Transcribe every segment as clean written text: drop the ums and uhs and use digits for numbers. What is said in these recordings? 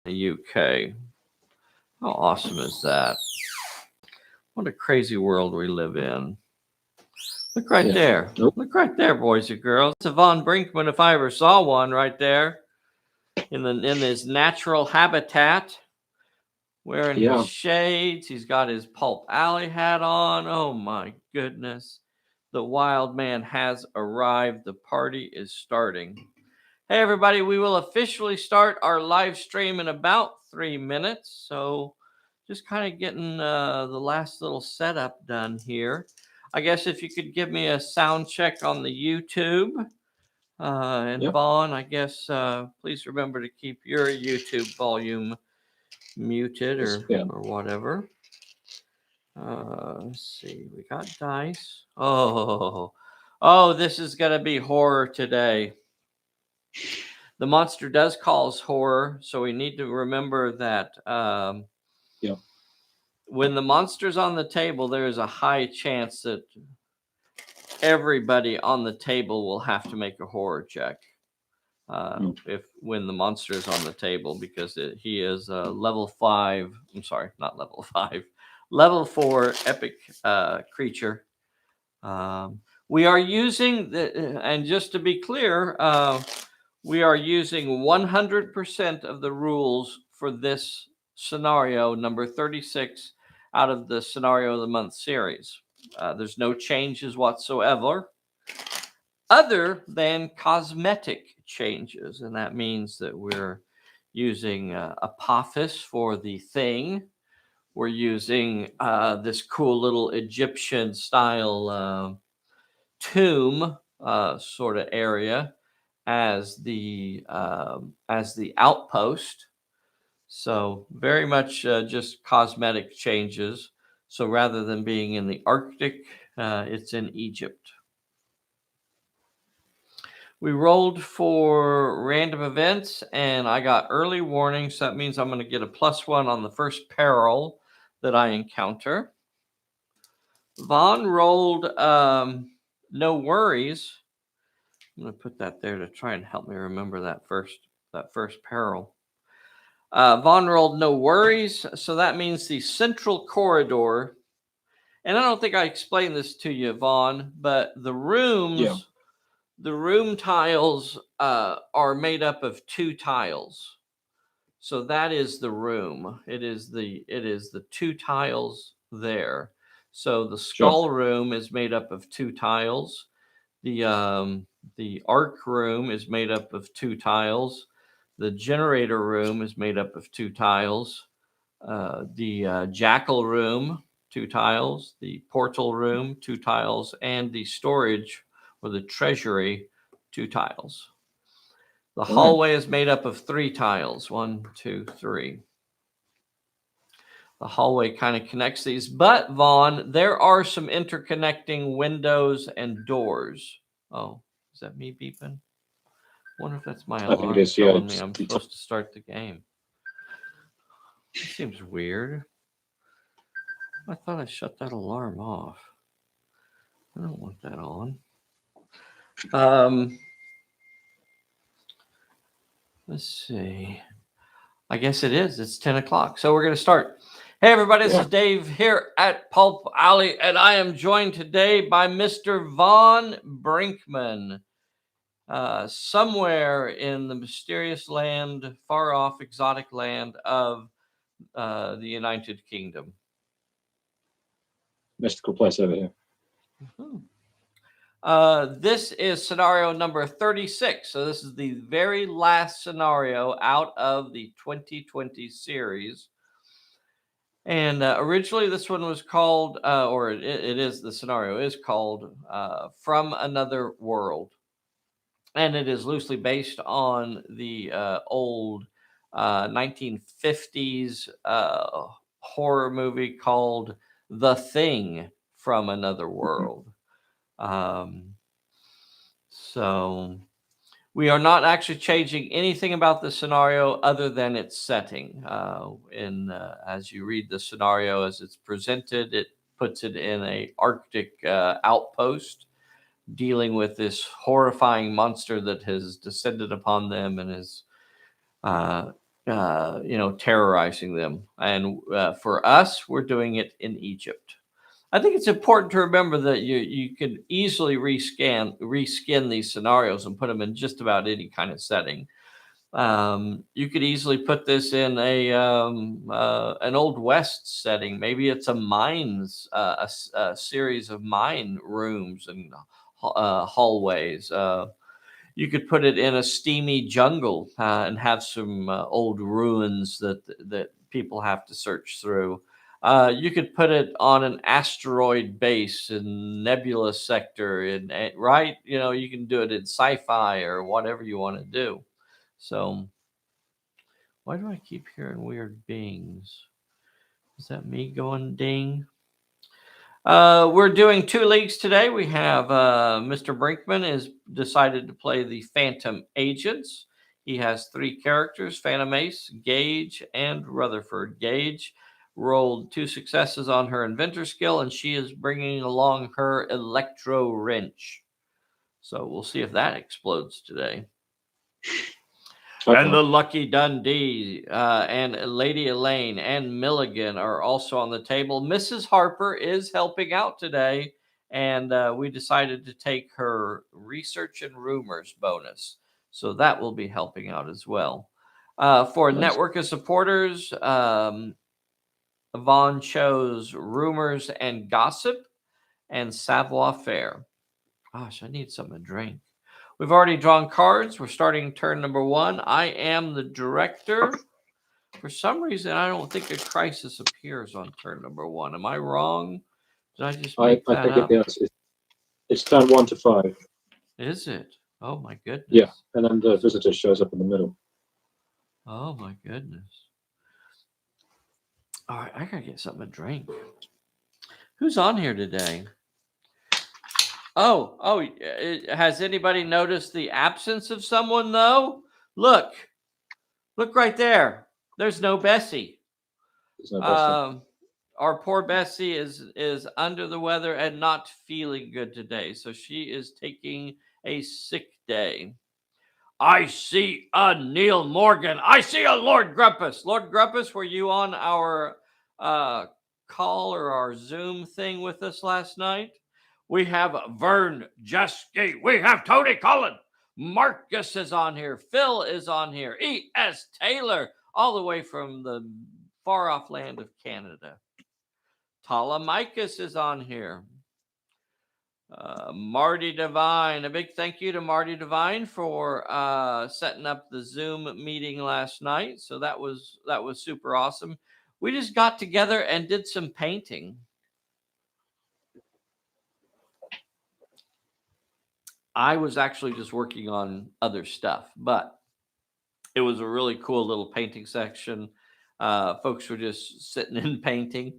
the UK. How awesome is that? What a crazy world we live in. Look right there. Nope. Look right there, boys and girls. It's a Vaughan Brinkman, if I ever saw one, right there in his natural habitat, wearing his shades. He's got his Pulp Alley hat on. Oh my goodness. The wild man has arrived. The party is starting. Hey everybody, we will officially start our live stream in about 3 minutes. So just kind of getting the last little setup done here. I guess if you could give me a sound check on the YouTube. And yep. Vaughan, I guess please remember to keep your YouTube volume muted or whatever. Let's see. We got dice. Oh, this is going to be horror today. The monster does cause horror, so we need to remember that when the monster's on the table, there is a high chance that everybody on the table will have to make a horror check when the monster is on the table, because he is a level 5. I'm sorry, not level 5. Level 4 epic creature. We are using, and just to be clear, we are using 100% of the rules for this scenario, number 36, out of the Scenario of the Month series. There's no changes whatsoever, other than cosmetic changes. And that means that we're using Apophis for the thing. We're using this cool little Egyptian style tomb sort of area as the outpost. So very much just cosmetic changes. So rather than being in the Arctic, it's in Egypt. We rolled for random events, and I got early warning. So that means I'm going to get a +1 on the first peril that I encounter. Vaughan rolled no worries. I'm going to put that there to try and help me remember that first peril. Vaughan rolled no worries, so that means the central corridor. And I don't think I explained this to you, Vaughan, but the rooms, the room tiles are made up of 2 tiles. So that is the room. It is the 2 tiles there. So the skull room is made up of 2 tiles. The arc room is made up of 2 tiles. The generator room is made up of 2 tiles. The jackal room, 2 tiles. The portal room, 2 tiles. And the storage or the treasury, 2 tiles. The hallway is made up of 3 tiles. 1, 2, 3. The hallway kind of connects these. But, Vaughan, there are some interconnecting windows and doors. Oh, is that me beeping? I wonder if that's my alarm. I think it is, telling me I'm supposed to start the game. It seems weird. I thought I shut that alarm off. I don't want that on. Let's see. I guess it is. It's 10 o'clock. So we're going to start. Hey, everybody. This is Dave here at Pulp Alley, and I am joined today by Mr. Vaughan Brinkman. Somewhere in the mysterious land, far off, exotic land of the United Kingdom. Mystical place over here. This is scenario number 36. So this is the very last scenario out of the 2020 series. And originally this one was called, the scenario is called From Another World. And it is loosely based on the old 1950s horror movie called The Thing from Another World. So we are not actually changing anything about the scenario other than its setting. As you read the scenario as it's presented, it puts it in a Arctic outpost, dealing with this horrifying monster that has descended upon them and is terrorizing them. And for us, we're doing it in Egypt. I think it's important to remember that you can easily reskin these scenarios and put them in just about any kind of setting. You could easily put this in an Old West setting. Maybe it's a mines, a series of mine rooms and hallways. You could put it in a steamy jungle and have some old ruins that people have to search through. You could put it on an asteroid base in nebula sector, right? You can do it in sci-fi or whatever you want to do. So, why do I keep hearing weird bings? Is that me going ding? We're doing 2 leagues today. We have Mr. Brinkman has decided to play the Phantom Agents. He has 3 characters, Phantom Ace, Gage, and Rutherford. Gage rolled 2 successes on her inventor skill, and she is bringing along her electro wrench. So we'll see if that explodes today. And the Lucky Dundee and Lady Elaine and Milligan are also on the table. Mrs. Harper is helping out today, and we decided to take her research and rumors bonus. So that will be helping out as well. For nice. Network of supporters, Vaughan chose rumors and gossip and savoir faire. Gosh, I need something to drink. We've already drawn cards. We're starting turn number 1. I am the director. For some reason, I don't think a crisis appears on turn number 1. Am I wrong? Did I just make that up? I think it's turn 1 to 5. Is it? Oh, my goodness. Yeah, and then the visitor shows up in the middle. Oh, my goodness. All right, I got to get something to drink. Who's on here today? Oh, has anybody noticed the absence of someone, though? Look right there. There's no Bessie. There's no Bessie. Our poor Bessie is under the weather and not feeling good today, so she is taking a sick day. I see a Neil Morgan. I see a Lord Grumpus. Lord Grumpus, were you on our call or our Zoom thing with us last night? We have Vern Jesky. We have Tony Cullen. Marcus is on here. Phil is on here. E.S. Taylor, all the way from the far off land of Canada. Talamicus is on here. Marty Devine. A big thank you to Marty Devine for setting up the Zoom meeting last night. So that was super awesome. We just got together and did some painting. I was actually just working on other stuff, but it was a really cool little painting section. Folks were just sitting and painting.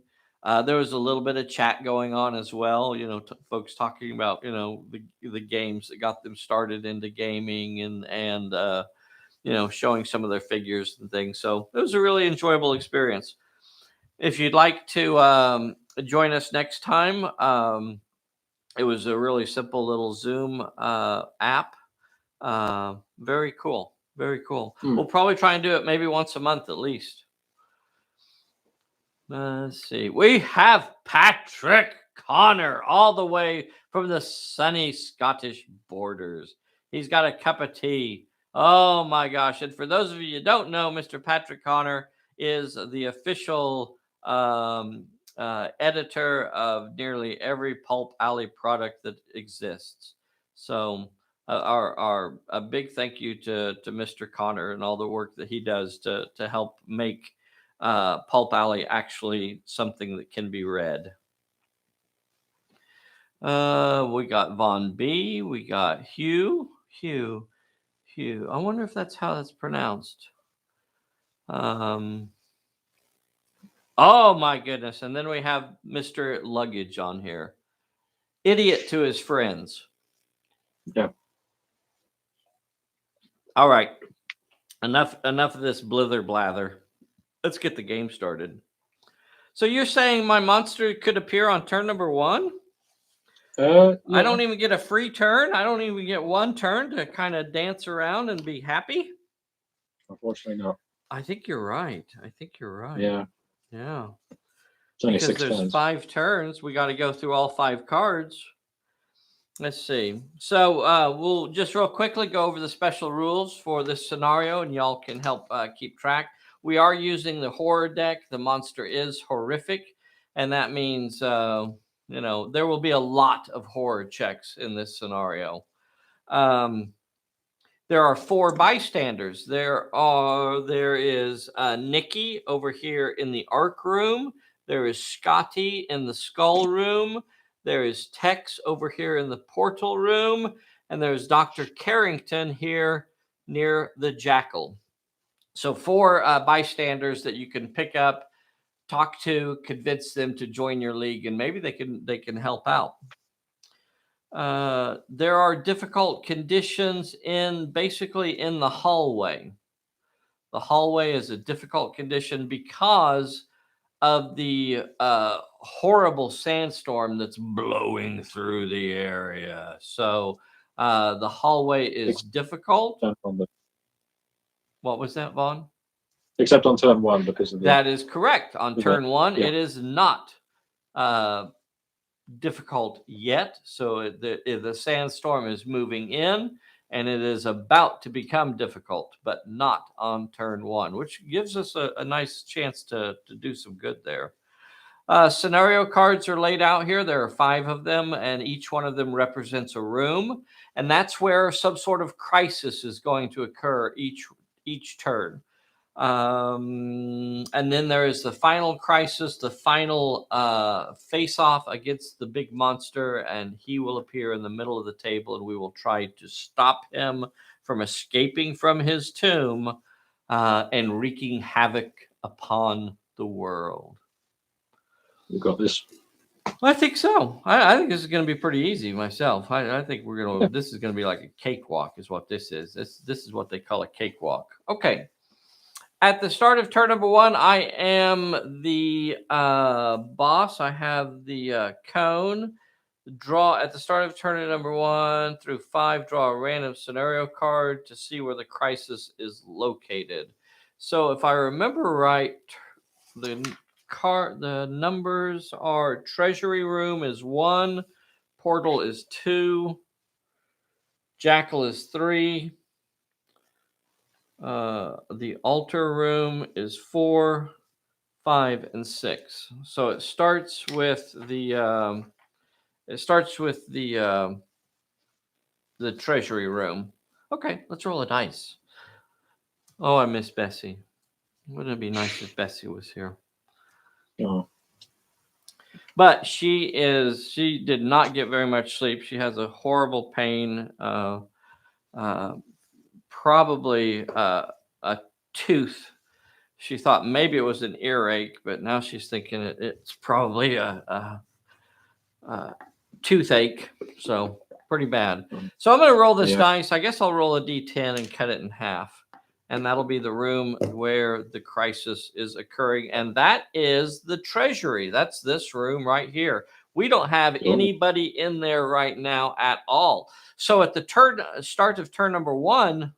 There was a little bit of chat going on as well. Folks talking about the games that got them started into gaming and showing some of their figures and things. So it was a really enjoyable experience. If you'd like to join us next time. It was a really simple little Zoom app. Very cool. Very cool. We'll probably try and do it maybe once a month at least. Let's see. We have Patrick Connor all the way from the sunny Scottish borders. He's got a cup of tea. Oh my gosh. And for those of you who don't know, Mr. Patrick Connor is the official editor of nearly every Pulp Alley product that exists. So a big thank you to Mr. Connor and all the work that he does to help make Pulp Alley actually something that can be read. We got Von B. We got Hugh. I wonder if that's how that's pronounced. Oh my goodness. And then we have Mr. Luggage on here. Idiot to his friends. Yeah. All right. Enough of this blither blather. Let's get the game started. So you're saying my monster could appear on turn number 1? Yeah. I don't even get a free turn. I don't even get one turn to kind of dance around and be happy. Unfortunately not. I think you're right. Yeah, Yeah. it's only Because 6 there's turns. 5 turns. We got to go through all 5 cards. Let's see. So we'll just real quickly go over the special rules for this scenario, and y'all can help keep track. We are using the horror deck. The monster is horrific, and that means there will be a lot of horror checks in this scenario. There are 4 bystanders. There is Nikki over here in the Arc Room. There is Scotty in the Skull Room. There is Tex over here in the Portal Room. And there's Dr. Carrington here near the Jackal. So 4 bystanders that you can pick up, talk to, convince them to join your league, and maybe they can help out. There are difficult conditions basically in the hallway. The hallway is a difficult condition because of the horrible sandstorm that's blowing through the area. So the hallway is difficult. What was that, Vaughan? Except on turn 1 because of that is correct. On turn 1, it is not difficult yet. So the sandstorm is moving in, and it is about to become difficult, but not on turn 1, which gives us a nice chance to do some good there. Scenario cards are laid out here. There are 5 of them, and each one of them represents a room, and that's where some sort of crisis is going to occur each turn. And then there is the final crisis, the final face-off against the big monster, and he will appear in the middle of the table, and we will try to stop him from escaping from his tomb and wreaking havoc upon the world. You got this. I think so. I think this is going to be pretty easy myself. I think we're going to. This is going to be like a cakewalk, is what this is. This is what they call a cakewalk. Okay. At the start of turn number 1, I am the boss. I have the cone. Draw at the start of turn number 1 through 5. Draw a random scenario card to see where the crisis is located. So if I remember right, the numbers are: Treasury Room is 1, Portal is 2, Jackal is 3. The altar room is 4, 5, and 6. So it starts with the the treasury room. Okay, let's roll a dice. Oh, I miss Bessie. Wouldn't it be nice if Bessie was here? Oh. But she did not get very much sleep. She has a horrible pain. Probably a tooth. She thought maybe it was an earache, but now she's thinking it's probably a toothache. So pretty bad. So I'm going to roll this dice. I guess I'll roll a D10 and cut it in half. And that'll be the room where the crisis is occurring. And that is the treasury. That's this room right here. We don't have anybody in there right now at all. So at the start of turn number 1,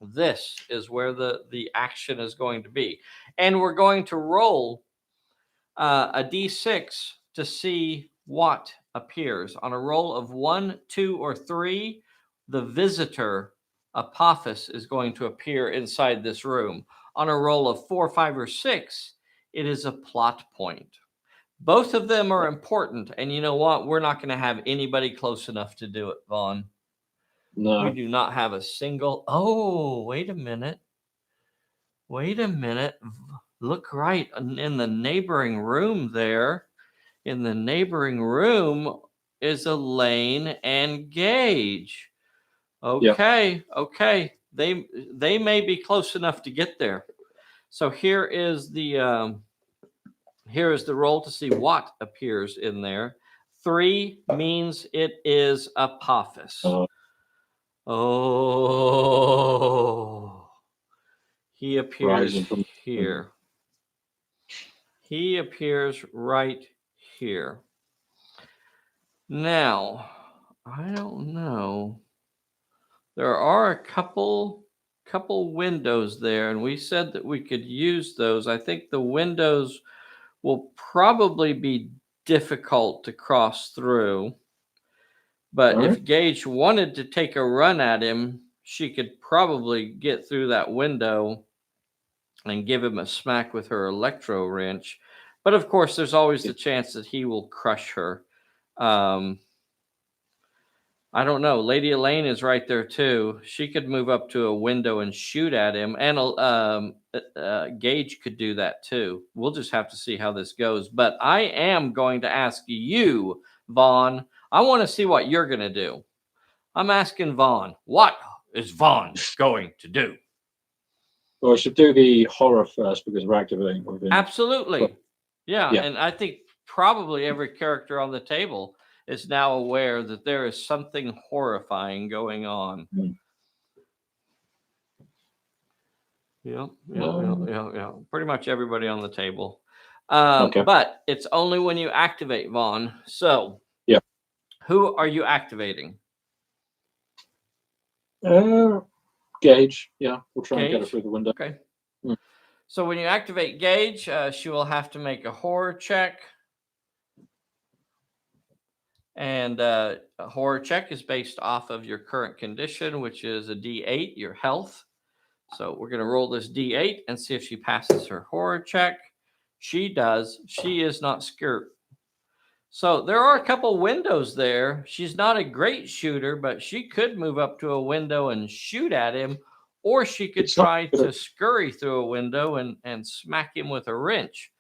this is where the action is going to be. And we're going to roll a D6 to see what appears. On a roll of 1, 2, or 3, the visitor, Apophis, is going to appear inside this room. On a roll of 4, 5, or 6, it is a plot point. Both of them are important. And you know what? We're not going to have anybody close enough to do it, Vaughan. No. We do not have a single. Oh, wait a minute. Look right in the neighboring room there. In the neighboring room is Elaine and Gage. Okay. They may be close enough to get there. So here is the roll to see what appears in there. 3 means it is Apophis. Oh, he appears here. He appears right here. Now, I don't know. There are a couple couple windows there, and we said that we could use those. I think the windows will probably be difficult to cross through. But All right. if Gage wanted to take a run at him, she could probably get through that window and give him a smack with her electro wrench. But of course, there's always the chance that he will crush her. I don't know. Lady Elaine is right there too. She could move up to a window and shoot at him, and Gage could do that too. We'll just have to see how this goes. But I am going to ask you, Vaughan. I want to see what you're going to do. I'm asking Vaughan. What is Vaughan going to do? Well, I should do the horror first because we're activating within. Absolutely. Yeah, and I think probably every character on the table is now aware that there is something horrifying going on. Yeah. Pretty much everybody on the table. But it's only when you activate, Vaughan. So, who are you activating? Gage. Yeah, we'll try and get her through the window. Okay. So when you activate Gage, she will have to make a horror check. And a horror check is based off of your current condition, which is a D8, your health. So we're going to roll this D8 and see if she passes her horror check. She does. She is not scared. So there are a couple windows there. She's not a great shooter, but she could move up to a window and shoot at him, or she could try to scurry through a window and smack him with a wrench.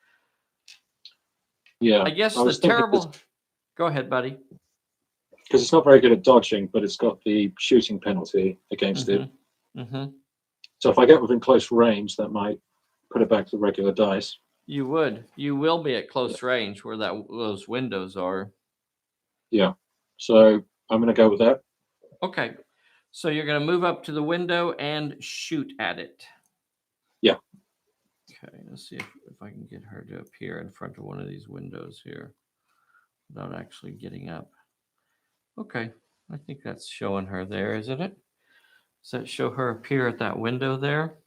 Yeah. I guess the terrible... Go ahead, buddy. Because it's not very good at dodging, but it's got the shooting penalty against it. So if I get within close range, that might put it back to the regular dice. You would. You will be at close range where those windows are. Yeah. So I'm going to go with that. Okay. So you're going to move up to the window and shoot at it. Yeah. Okay. Let's see if I can get her to appear in front of one of these windows here without actually getting up. Okay. I think that's showing her there, isn't it? Does that show her appear at that window there?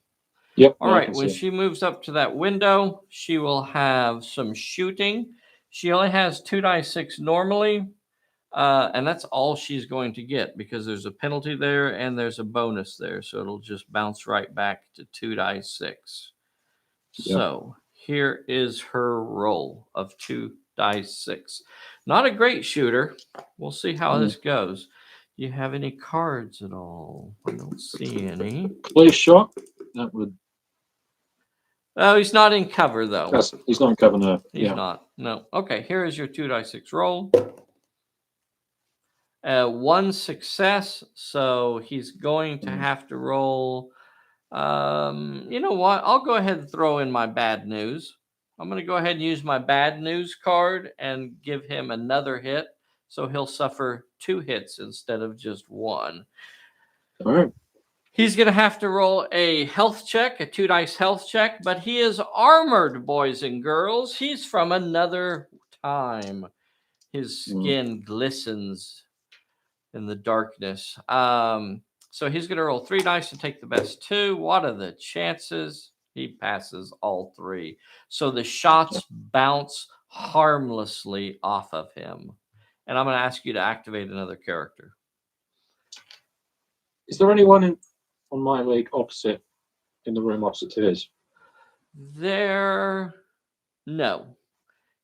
Yep. All right. When she moves up to that window, she will have some shooting. She only has 2 dice 6 normally, and that's all she's going to get because there's a penalty there and there's a bonus there. So it'll just bounce right back to 2 dice 6. Yep. So here is her roll of 2 dice 6. Not a great shooter. We'll see how this goes. Do you have any cards at all? I don't see any. Clear shot. That would. Oh, he's not in cover, though. He's not in cover now. He's not. No. Okay, here is your 2 dice 6 roll. 1 success, so he's going to have to roll. You know what? I'll go ahead and throw in my bad news. I'm going to go ahead and use my bad news card and give him another hit, so he'll suffer 2 hits instead of just 1. All right. He's going to have to roll a health check, a 2 dice health check, but he is armored, boys and girls. He's from another time. His skin glistens in the darkness. So he's going to roll 3 dice and take the best 2. What are the chances? He passes all 3. So the shots bounce harmlessly off of him. And I'm going to ask you to activate another character. Is there anyone on my league opposite, in the room opposite to his? No.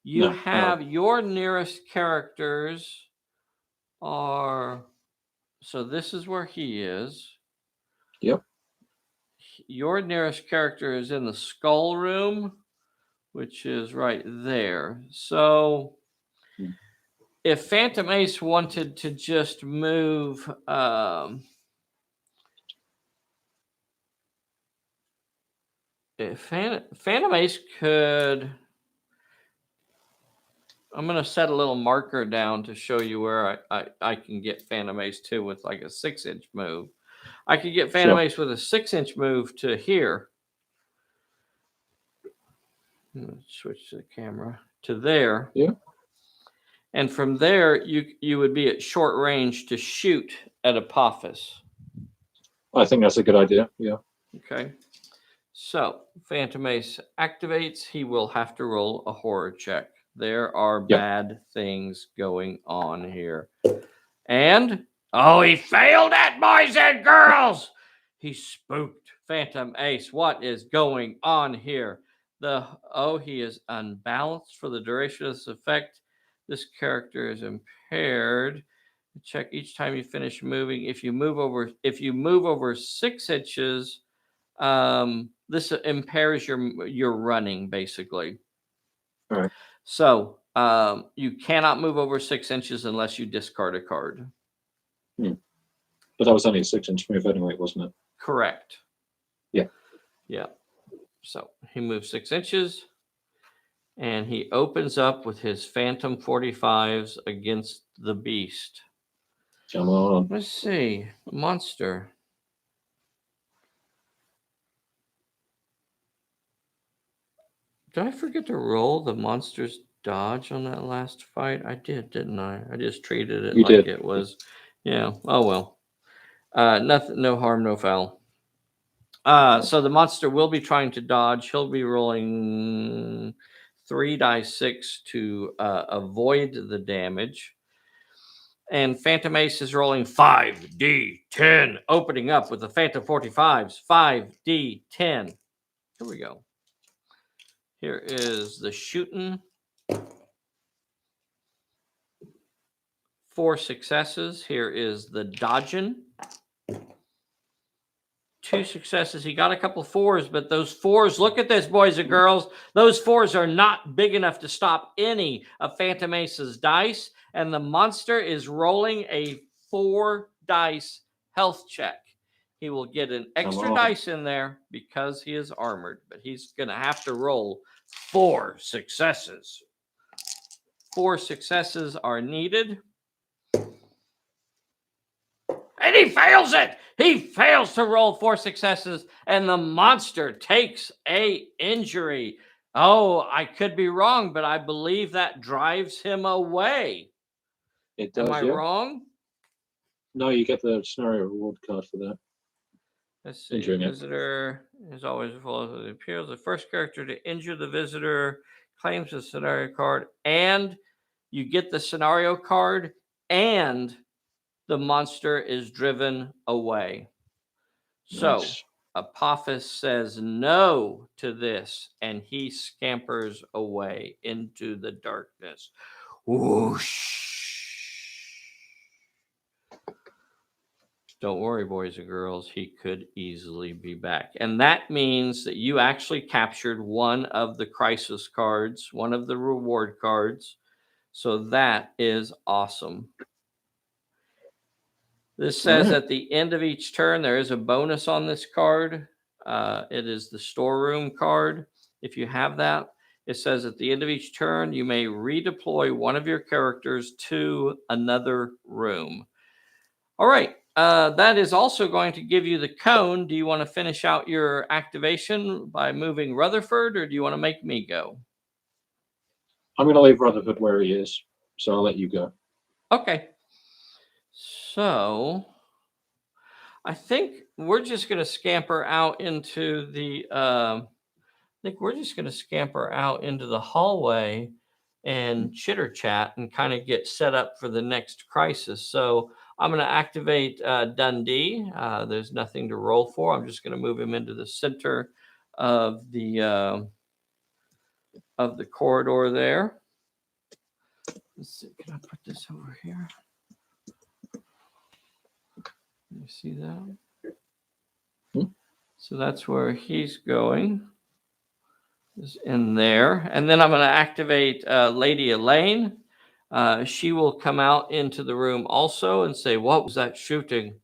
You have your nearest characters are, so this is where he is. Yep. Your nearest character is in the skull room, which is right there. So if Phantom Ace wanted to just move, if Phantom Ace could, I'm going to set a little marker down to show you where I can get Phantom Ace too with like a 6-inch move. I could get Phantom Ace with a 6-inch move to here. Switch the camera to there. Yeah. And from there, you would be at short range to shoot at Apophis. I think that's a good idea. Yeah. Okay. So Phantom Ace activates. He will have to roll a horror check. There are bad things going on here. And, oh, he failed it, boys and girls. He spooked Phantom Ace. What is going on here? He is unbalanced for the duration of this effect. This character is impaired. Check each time you finish moving. If you move over 6 inches, this impairs your running, basically. All right. So you cannot move over 6 inches unless you discard a card. But that was only a 6-inch move anyway, wasn't it? Correct. Yeah. Yeah. So he moves 6 inches, and he opens up with his Phantom 45s against the beast. Come on. Let's see. Monster. Did I forget to roll the monster's dodge on that last fight? I did, didn't I? I just treated it it was. Yeah. Oh well. Nothing. No harm, no foul. So the monster will be trying to dodge. He'll be rolling 3d6 to avoid the damage. And Phantom Ace is rolling 5d10, opening up with the Phantom 45s. 5d10. Here we go. Here is the shooting. 4 successes. Here is the dodging. 2 successes. He got a couple 4s, but those 4s, look at this, boys and girls. Those 4s are not big enough to stop any of Phantom Ace's dice. And the monster is rolling a 4 dice health check. He will get an extra dice in there because he is armored, but he's going to have to roll 4 successes. 4 successes are needed. And he fails it. He fails to roll 4 successes, and the monster takes a injury. Oh, I could be wrong, but I believe that drives him away. It does. Am I wrong? No, you get the scenario reward card for that. Let's see. The visitor is always full of the appeals. The first character to injure the visitor claims the scenario card, and you get the scenario card, and the monster is driven away. So Apophis says no to this, and he scampers away into the darkness. Whoosh. Don't worry, boys and girls. He could easily be back. And that means that you actually captured one of the crisis cards, one of the reward cards. So that is awesome. This says at the end of each turn, there is a bonus on this card. It is the storeroom card. If you have that, it says at the end of each turn, you may redeploy one of your characters to another room. All right. That is also going to give you the cone. Do you want to finish out your activation by moving Rutherford, or do you want to make me go? I'm going to leave Rutherford where he is, so I'll let you go. Okay. So I think we're just going to scamper out into the hallway and chitter chat and kind of get set up for the next crisis. So I'm going to activate Dundee. There's nothing to roll for. I'm just going to move him into the center of the corridor there. Let's see. Can I put this over here? You see that? So that's where he's going. Is in there. And then I'm going to activate Lady Elaine. She will come out into the room also and say, what was that shooting?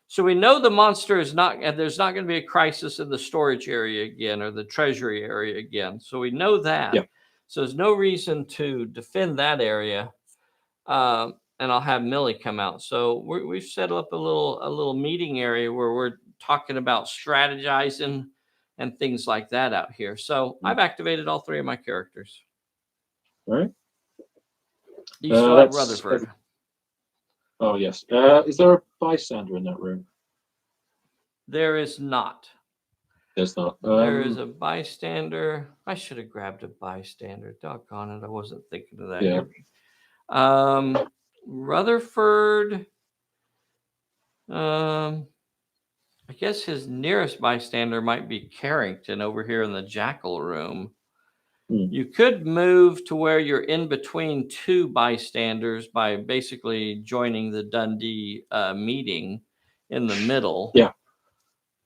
So we know the monster is not, and there's not going to be a crisis in the storage area again or the treasury area again. So we know that. Yeah. So there's no reason to defend that area. And I'll have Millie come out. So we've set up a little meeting area where we're talking about strategizing and things like that out here. So I've activated all 3 of my characters. All right. You still have Rutherford. Oh, yes. Is there a bystander in that room? There is not. There's not. There is a bystander. I should have grabbed a bystander. Doggone it. I wasn't thinking of that. Yeah. Rutherford. I guess his nearest bystander might be Carrington over here in the Jackal Room. You could move to where you're in between two bystanders by basically joining the Dundee meeting in the middle. Yeah.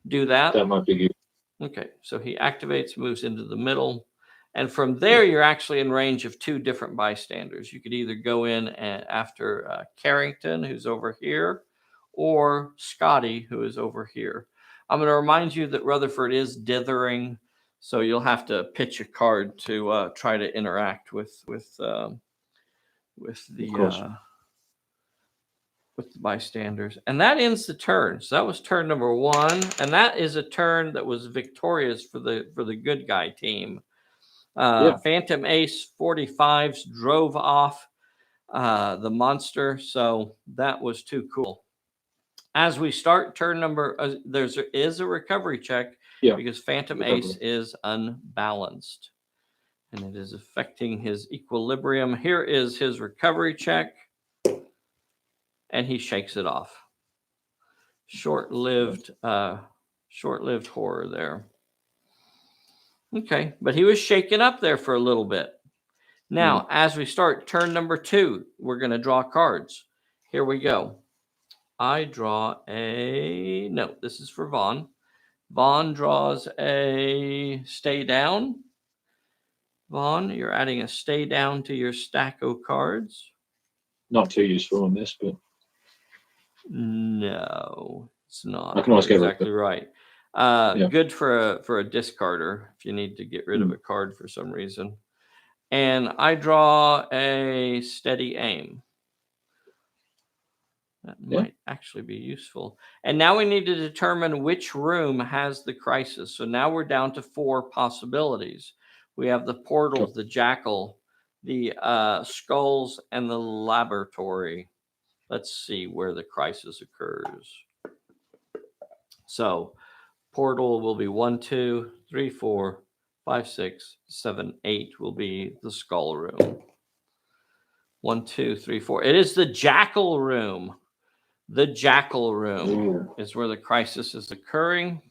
Do that. That might be good. Okay, so he activates, moves into the middle. And from there, you're actually in range of two different bystanders. You could either go in after Carrington, who's over here, or Scotty, who is over here. I'm going to remind you that Rutherford is dithering, so you'll have to pitch a card to try to interact with the bystanders. And that ends the turn. So that was turn number 1, and that is a turn that was victorious for the good guy team. Phantom Ace 45s drove off the monster, so that was too cool. As we start turn number, there is a recovery check because Phantom Ace is unbalanced, and it is affecting his equilibrium. Here is his recovery check, and he shakes it off. Short-lived horror there. Okay, but he was shaken up there for a little bit. Now, as we start turn number 2, we're going to draw cards. Here we go. I draw no, this is for Vaughan. Vaughan draws a stay down. Vaughan, you're adding a stay down to your stack of cards. Not too useful on this, but no, it's not. I can always get exactly right. Good for a discarder if you need to get rid of a card for some reason. And I draw a steady aim. That might actually be useful. And now we need to determine which room has the crisis. So now we're down to 4 possibilities. We have the portal, the jackal, the skulls, and the laboratory. Let's see where the crisis occurs. So portal will be 1, 2, 3, 4, 5, 6, 7, 8 will be the skull room. 1, 2, 3, 4. It is the jackal room. The jackal room is where the crisis is occurring.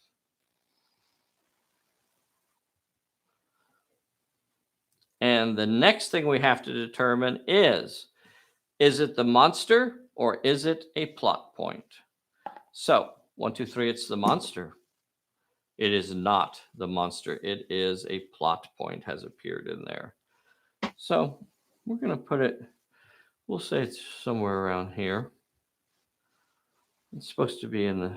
And the next thing we have to determine is it the monster or is it a plot point? So 1, 2, 3, it's the monster. It is not the monster. It is a plot point has appeared in there. So we're going to put it, we'll say it's somewhere around here. It's supposed to be in the,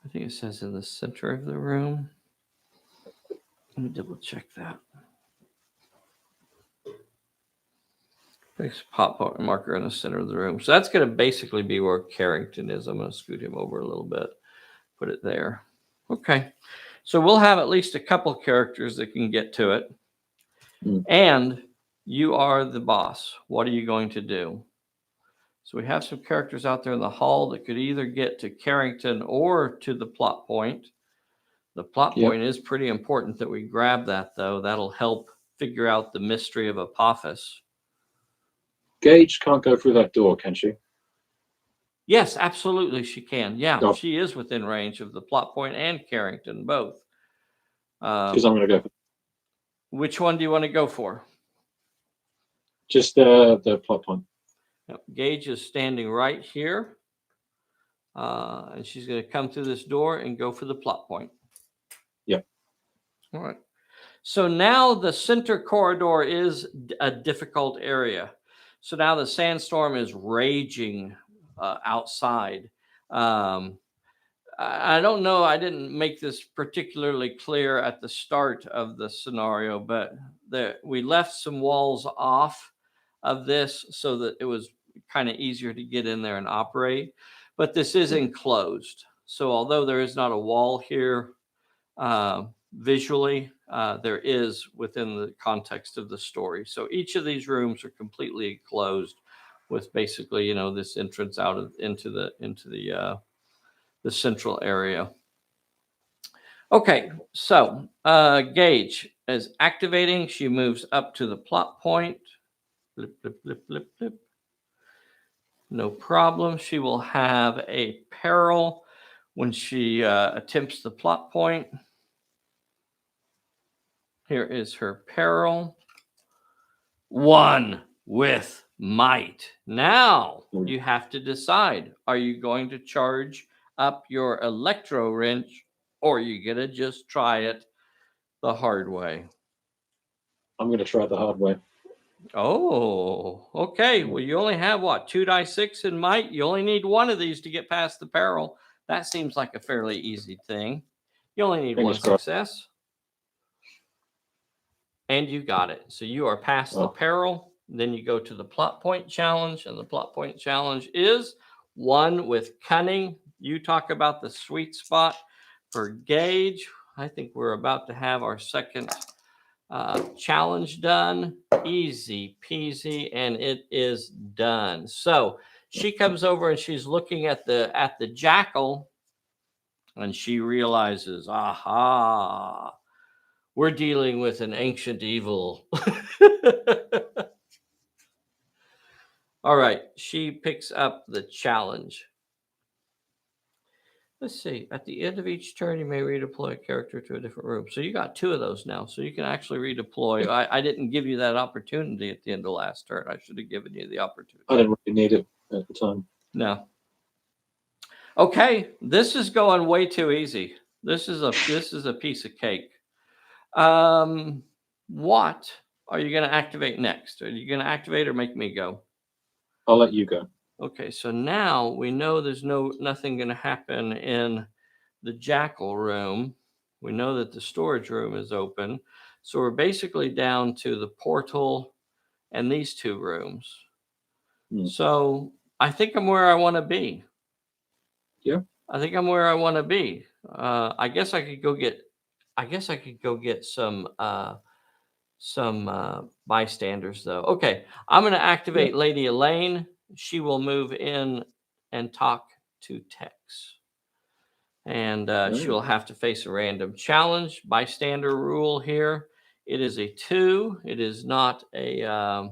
I think it says in the center of the room. Let me double check that. Place pop marker in the center of the room. So that's going to basically be where Carrington is. I'm going to scoot him over a little bit. Put it there. Okay. So we'll have at least a couple characters that can get to it. And you are the boss. What are you going to do? So we have some characters out there in the hall that could either get to Carrington or to the plot point. The plot point is pretty important that we grab that, though. That'll help figure out the mystery of Apophis. Gage can't go through that door, can she? Yes, absolutely she can. Yeah, she is within range of the plot point and Carrington, both. Because I'm going to go. Which one do you want to go for? Just the plot point. Yep. Gage is standing right here. And she's going to come through this door and go for the plot point. Yep. All right. So now the center corridor is a difficult area. So now the sandstorm is raging outside. I don't know. I didn't make this particularly clear at the start of the scenario, but we left some walls off of this so that it was kind of easier to get in there and operate. But this is enclosed. So although there is not a wall here visually, there is within the context of the story. So each of these rooms are completely enclosed with basically, this entrance out into the the central area. Okay, so Gage is activating. She moves up to the plot point. Blip, blip, blip, blip, blip. No problem. She will have a peril when she attempts the plot point. Here is her peril. 1 with might. Now you have to decide, are you going to charge up your electro wrench, or are you going to just try it the hard way? I'm going to try it the hard way. Oh, okay. Well, you only have what, 2 die 6 in might? You only need 1 of these to get past the peril. That seems like a fairly easy thing. You only need 1 success. And you got it. So you are past the peril. Then you go to the plot point challenge, and the plot point challenge is 1 with cunning. You talk about the sweet spot for Gage. I think we're about to have our second challenge done. Easy peasy, and it is done. So she comes over and she's looking at the jackal, and she realizes, aha, we're dealing with an ancient evil. All right, she picks up the challenge. Let's see. At the end of each turn, you may redeploy a character to a different room. So you got 2 of those now. So you can actually redeploy. I didn't give you that opportunity at the end of last turn. I should have given you the opportunity. I didn't really need it at the time. No. Okay, this is going way too easy. This is a piece of cake. What are you going to activate next? Are you going to activate or make me go? I'll let you go. Okay, so now we know there's nothing going to happen in the jackal room. We know that the storage room is open. So we're basically down to the portal and these 2 rooms. So I think I'm where I want to be. Yeah. I think I'm where I want to be. I guess I could go get some bystanders though. Okay, I'm going to activate Lady Elaine. She will move in and talk to Tex. And she will have to face a random challenge. Bystander rule here. It is a 2. It is not a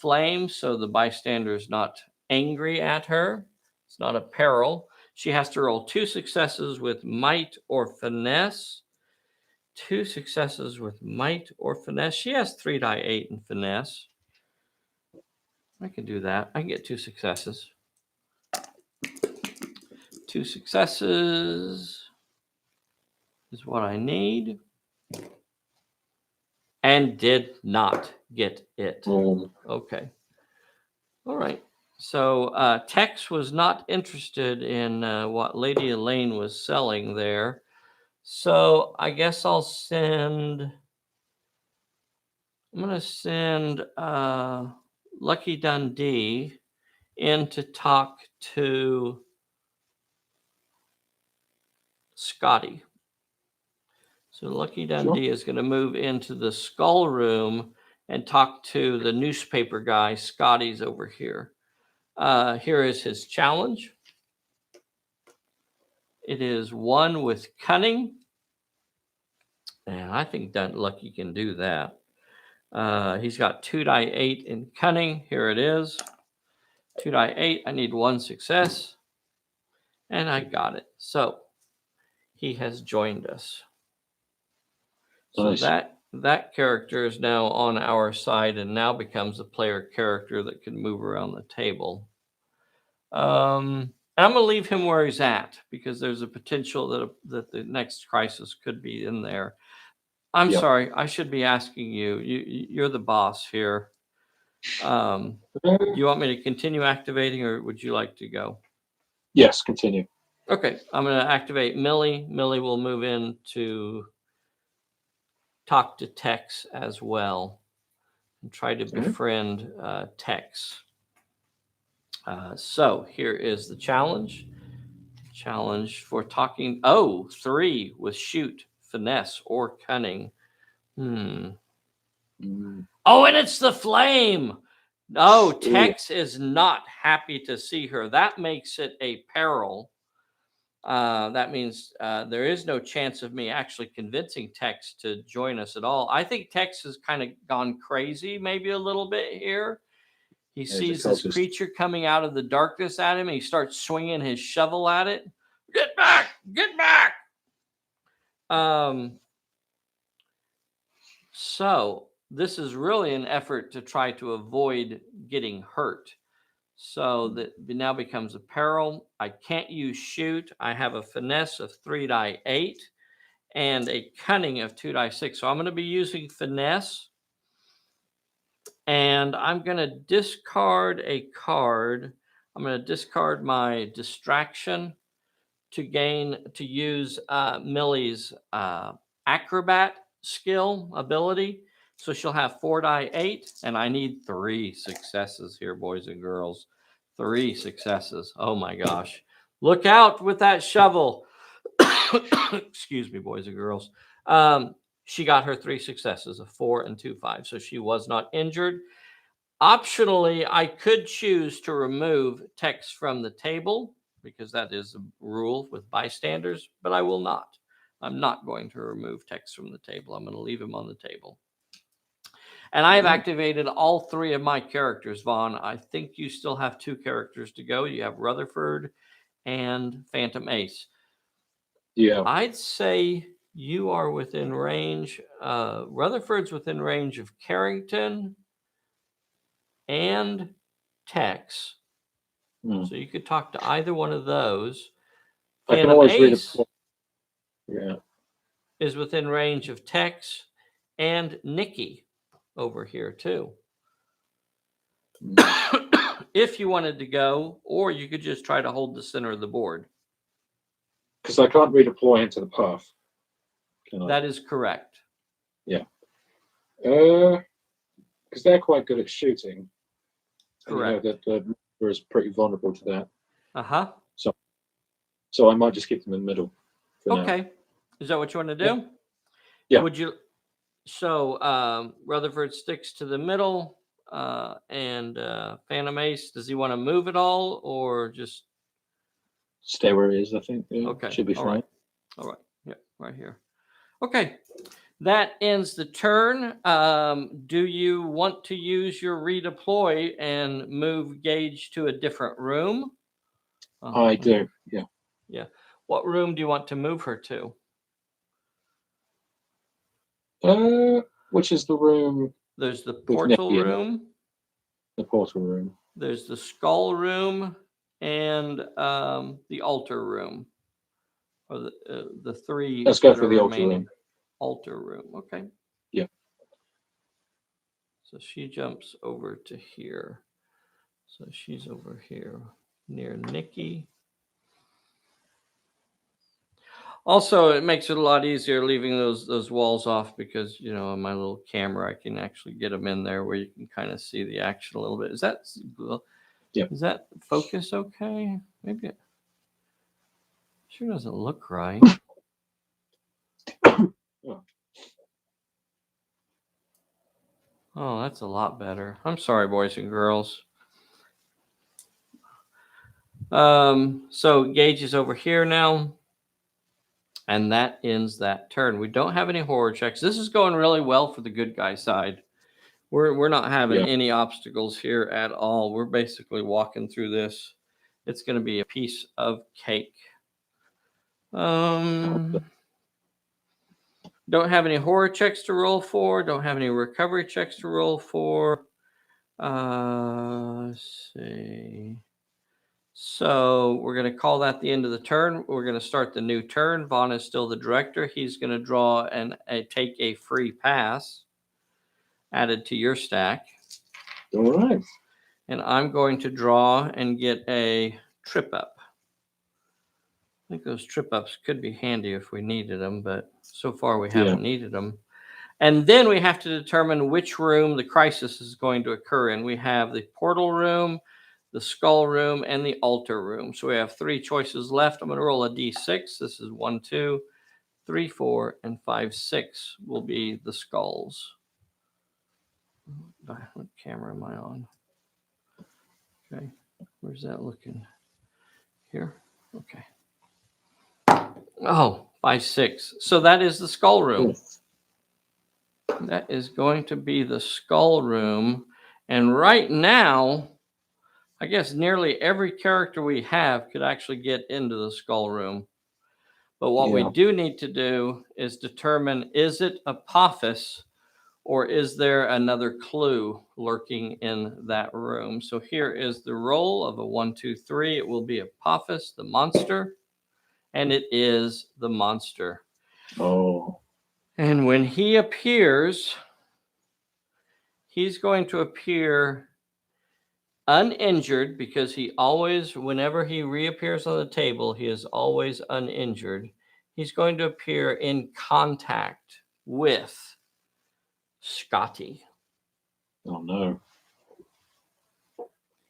flame, so the bystander is not angry at her. It's not a peril. She has to roll 2 successes with might or finesse. 2 successes with might or finesse. She has 3 die 8 in finesse. I can do that. I can get 2 successes. 2 successes is what I need. And did not get it. Okay. All right. So Tex was not interested in what Lady Elaine was selling there. So I guess I'm going to send Lucky Dundee in to talk to Scotty. So Lucky Dundee is going to move into the skull room and talk to the newspaper guy. Scotty's over here. Here is his challenge. It is 1 with cunning. And I think Lucky can do that. He's got 2 die 8 in cunning. Here it is. 2 die 8. I need 1 success. And I got it. So he has joined us. So that character is now on our side and now becomes a player character that can move around the table. I'm going to leave him where he's at because there's a potential that the next crisis could be in there. I'm sorry. I should be asking you. You're the boss here. Do you want me to continue activating or would you like to go? Yes, continue. Okay. I'm going to activate Millie. Millie will move in to talk to Tex as well and try to befriend Tex. So here is the challenge. Challenge for talking. 3 with shoot, finesse, or cunning. Oh, and it's the flame. No, Tex is not happy to see her. That makes it a peril. That means there is no chance of me actually convincing Tex to join us at all. I think Tex has kind of gone crazy maybe a little bit here. He sees this creature coming out of the darkness at him, and he starts swinging his shovel at it. Get back! Get back! So this is really an effort to try to avoid getting hurt. So that now becomes a peril. I can't use shoot. I have a finesse of 3 die 8 and a cunning of 2 die 6. So I'm going to be using finesse. And I'm going to discard a card. I'm going to discard my distraction to use Millie's acrobat skill ability. So she'll have 4 die 8, and I need 3 successes here, boys and girls. 3 successes. Oh my gosh. Look out with that shovel. Excuse me, boys and girls. She got her 3 successes, a 4 and 2 5. So she was not injured. Optionally, I could choose to remove text from the table because that is a rule with bystanders, but I will not. I'm not going to remove text from the table. I'm going to leave him on the table. And I have activated all 3 of my characters, Vaughn. I think you still have 2 characters to go. You have Rutherford and Phantom Ace. Yeah. I'd say you are within range. Rutherford's within range of Carrington and Tex. So you could talk to either one of those. I can always Ace is within range of Tex and Nikki over here too. If you wanted to go, or you could just try to hold the center of the board. Because I can't redeploy into the path. That is correct. Yeah. Because they're quite good at shooting. Correct. And you know that the is pretty vulnerable to that. Uh-huh. So I might just keep them in the middle. Okay. Now. Is that what you want to do? Yeah. Would you? So Rutherford sticks to the middle, and Phantom Ace, does he want to move at all, or just stay where he is? I think. Yeah, okay. Should be fine. All right. Yeah. Right here. Okay. That ends the turn. Do you want to use your redeploy and move Gage to a different room? I do. Yeah. Yeah. What room do you want to move her to? Which is the room? There's the portal room. The portal room. There's the skull room and the altar room. Or the 3. Let's go for the altar room. Altar room. Okay. Yeah. So she jumps over to here. So she's over here near Nikki. Also, it makes it a lot easier leaving those walls off because, you know, on my little camera, I can actually get them in there where you can kind of see the action a little bit. Is that focus okay? Maybe it sure doesn't look right. Oh, that's a lot better. I'm sorry, boys and girls. So Gage is over here now. And that ends that turn. We don't have any horror checks. This is going really well for the good guy side. We're not having any obstacles here at all. We're basically walking through this. It's going to be a piece of cake. Don't have any horror checks to roll for. Don't have any recovery checks to roll for. Let's see. So we're going to call that the end of the turn. We're going to start the new turn. Vaughn is still the director. He's going to draw and take a free pass added to your stack. All right. And I'm going to draw and get a trip up. I think those trip ups could be handy if we needed them, but so far we haven't needed them. And then we have to determine which room the crisis is going to occur in. We have the portal room, the skull room, and the altar room. So we have 3 choices left. I'm going to roll a d6. This is 1, 2, 3, 4, and 5, 6 will be the skulls. What camera am I on? Okay. Where's that looking? Here? Okay. Oh, 5, 6. So that is the skull room. Yes. That is going to be the skull room. And right now, I guess nearly every character we have could actually get into the skull room. But what we do need to do is determine, is it Apophis or is there another clue lurking in that room? So here is the roll of a 1, 2, 3. It will be Apophis the Monster. And it is the monster. Oh. And when he appears, he's going to appear uninjured because he always, whenever he reappears on the table, he is always uninjured. He's going to appear in contact with Scotty. Oh, no.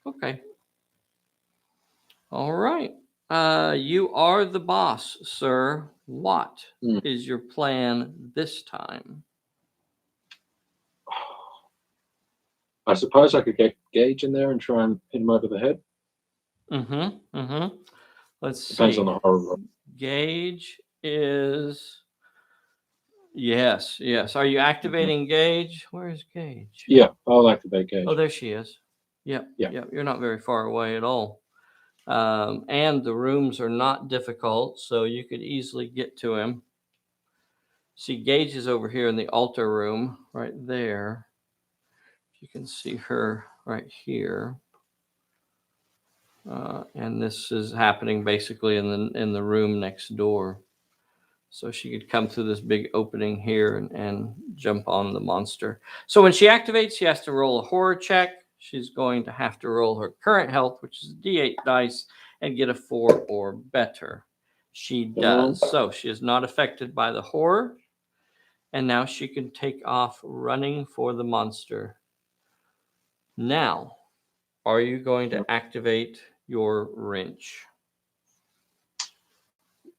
Okay. All right. You are the boss, sir. What is your plan this time? I suppose I could get Gage in there and try and hit him over the head. Let's see. Depends on the horror. Gage is... Yes. Are you activating Gage? Where is Gage? Yeah, I'll activate Gage. Oh, there she is. Yep. You're not very far away at all. And the rooms are not difficult, so you could easily get to him. See, Gage is over here in the altar room, right there. You can see her right here. And this is happening basically in the room next door. So she could come through this big opening here and jump on the monster. So when she activates, she has to roll a horror check. She's going to have to roll her current health, which is D8 dice, and get a 4 or better. She does. So she is not affected by the horror. And now she can take off running for the monster. Now, are you going to activate your wrench?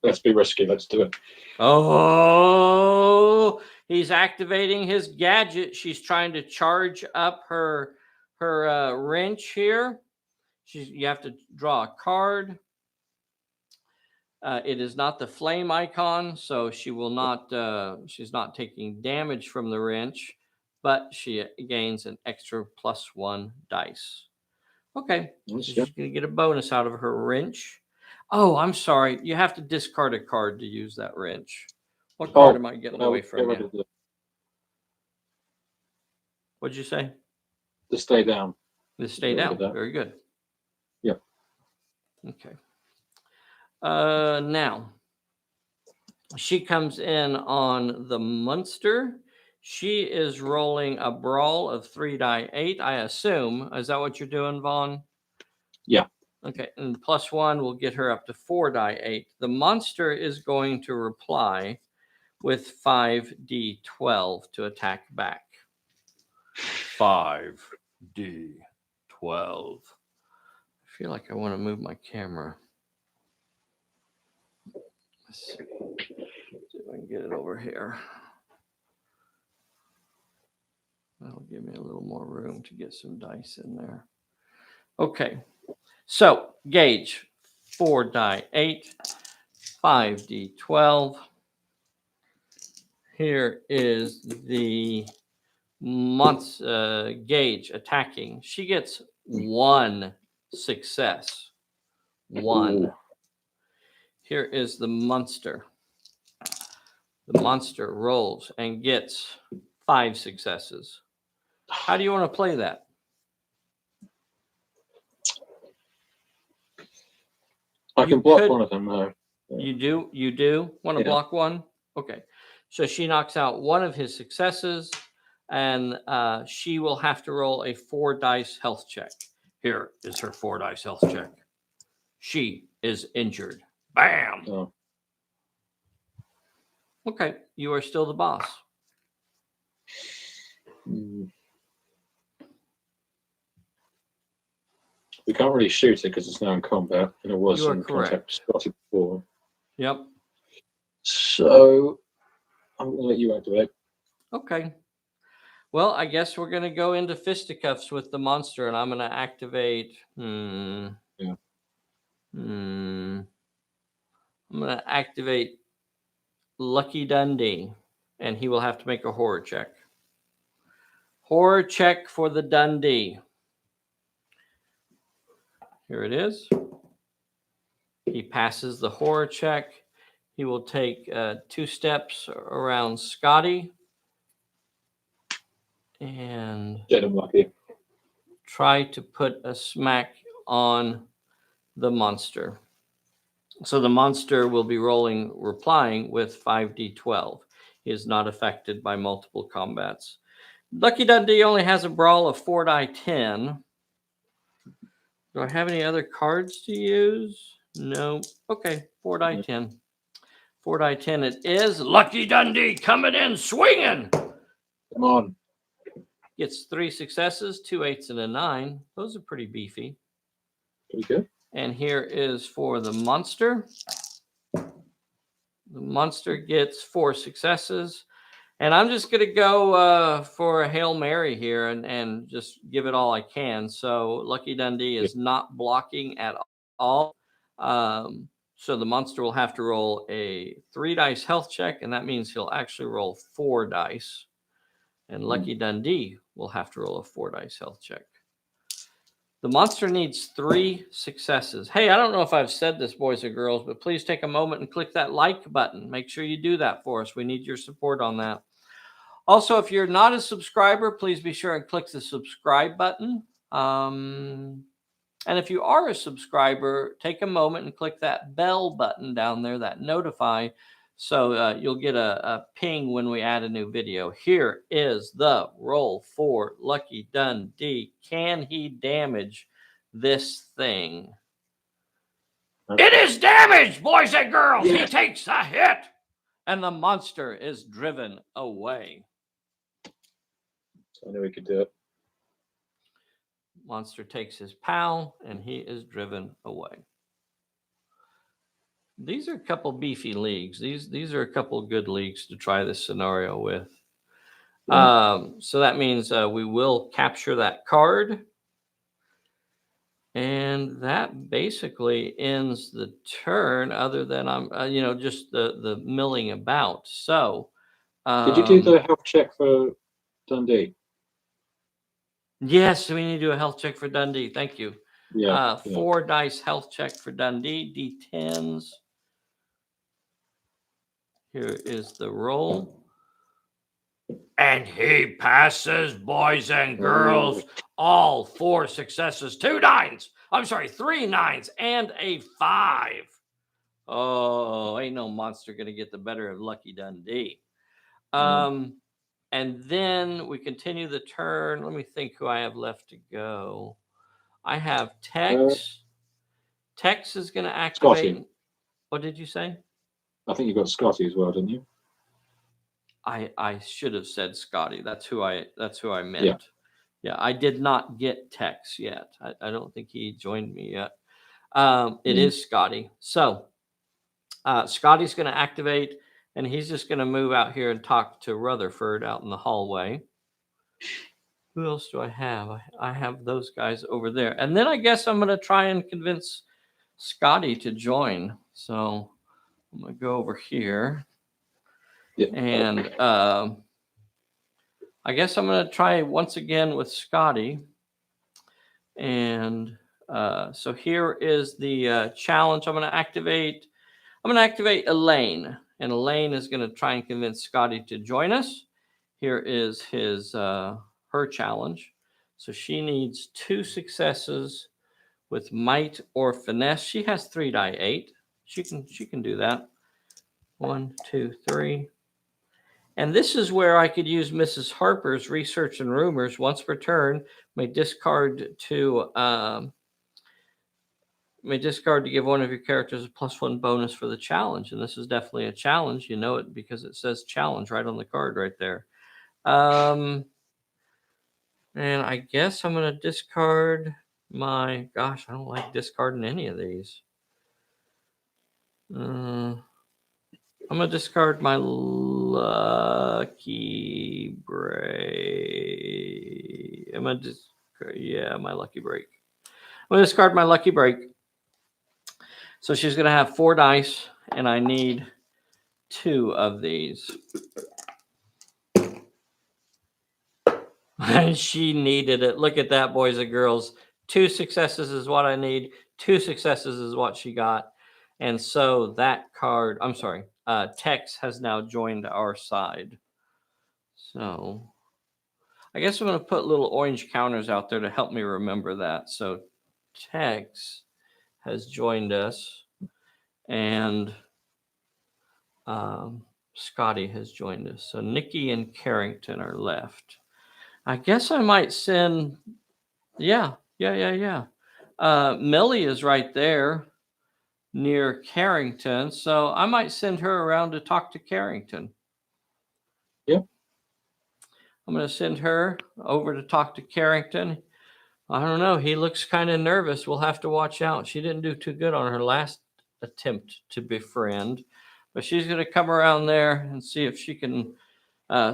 Let's be risky. Let's do it. Oh, he's activating his gadget. She's trying to charge up her wrench here. You have to draw a card. It is not the flame icon, so she will not. She's not taking damage from the wrench, but she gains an extra +1 dice. Okay, so she's going to get a bonus out of her wrench. Oh, I'm sorry. You have to discard a card to use that wrench. What card am I getting away from you? What'd you say? To stay down. To stay down. Very good. Yeah. Okay. Now, she comes in on the monster. She is rolling a brawl of 3 die 8, I assume. Is that what you're doing, Vaughan? Yeah. Okay, and +1 will get her up to 4 die 8. The monster is going to reply with 5d12 to attack back. 5d12. I feel like I want to move my camera. Let's see if I can get it over here. That'll give me a little more room to get some dice in there. Okay. So, Gage, 4 die 8, 5d12. Here is the Gage attacking. She gets 1 success. 1. Ooh. Here is the monster. The monster rolls and gets 5 successes. How do you want to play that? I can block one of them, though. You do want to block one? Okay. So she knocks out one of his successes, and she will have to roll a 4 dice health check. Here is her 4 dice health check. She is injured. Bam! Oh. Okay, you are still the boss. We can't really shoot it because it's now in combat, and it was in contact with Scotty before. Yep. So I'm going to let you activate. Okay. Well, I guess we're going to go into fisticuffs with the monster, and I'm going to activate. I'm going to activate Lucky Dundee, and he will have to make a horror check. Horror check for the Dundee. Here it is. He passes the horror check. He will take 2 steps around Scotty and get him lucky. Try to put a smack on the monster. So the monster will be replying with 5d12. He is not affected by multiple combats. Lucky Dundee only has a brawl of 4 die 10. Do I have any other cards to use? No. Okay, 4 die 10. 4 die 10 it is. Lucky Dundee coming in swinging. Come on. Gets 3 successes, 2 8s, and a 9. Those are pretty beefy. Pretty good. And here is for the monster. The monster gets 4 successes. And I'm just going to go for a Hail Mary here and just give it all I can. So Lucky Dundee is not blocking at all. So the monster will have to roll a 3 dice health check, and that means he'll actually roll 4 dice. And Lucky Dundee will have to roll a 4 dice health check. The monster needs 3 successes. Hey, I don't know if I've said this, boys and girls, but please take a moment and click that like button. Make sure you do that for us. We need your support on that. Also, if you're not a subscriber, please be sure and click the subscribe button. And if you are a subscriber, take a moment and click that bell button down there, that notify, so you'll get a ping when we add a new video. Here is the roll for Lucky Dundee. Can he damage this thing? It is damaged, boys and girls. Yeah. He takes a hit, and the monster is driven away. I knew we could do it. Monster takes his pal, and he is driven away. These are a couple beefy leagues. These are a couple good leagues to try this scenario with. Yeah. So that means we will capture that card. And that basically ends the turn, other than I'm, just the milling about. So, did you do the health check for Dundee? Yes, we need to do a health check for Dundee. Thank you. Yeah. 4 dice health check for Dundee. D10s. Here is the roll. And he passes, boys and girls. All 4 successes. 2 9s. I'm sorry, 3 9s and a 5. Oh, ain't no monster going to get the better of Lucky Dundee. And then we continue the turn. Let me think who I have left to go. I have Tex. Tex is going to activate. Scotty. What did you say? I think you got Scotty as well, didn't you? I should have said Scotty. That's who I meant. Yeah, I did not get Tex yet. I don't think he joined me yet. It is Scotty. So Scotty's going to activate, and he's just going to move out here and talk to Rutherford out in the hallway. Who else do I have? I have those guys over there. And then I guess I'm going to try and convince Scotty to join. So I'm going to go over here. Yeah. And I guess I'm going to try once again with Scotty. And so here is the challenge. I'm going to activate Elaine. And Elaine is going to try and convince Scotty to join us. Here is her challenge. So she needs 2 successes with might or finesse. She has 3 die 8. She can do that. 1, 2, 3. And this is where I could use Mrs. Harper's Research and Rumors. Once per turn, may discard to give one of your characters a +1 bonus for the challenge. And this is definitely a challenge. You know it because it says challenge right on the card right there. And I guess I'm going to discard my... Gosh, I don't like discarding any of these. I'm going to discard my lucky break. My lucky break. I'm going to discard my lucky break. So she's going to have 4 dice, and I need 2 of these. And she needed it. Look at that, boys and girls. 2 successes is what I need. 2 successes is what she got. And so that card, I'm sorry, Tex has now joined our side. So I guess I'm going to put little orange counters out there to help me remember that. So Tex has joined us, and Scotty has joined us. So Nikki and Carrington are left. I guess I might send, yeah. Millie is right there near Carrington, so I might send her around to talk to Carrington. Yep. I'm going to send her over to talk to Carrington. I don't know. He looks kind of nervous. We'll have to watch out. She didn't do too good on her last attempt to befriend, but she's going to come around there and see if she can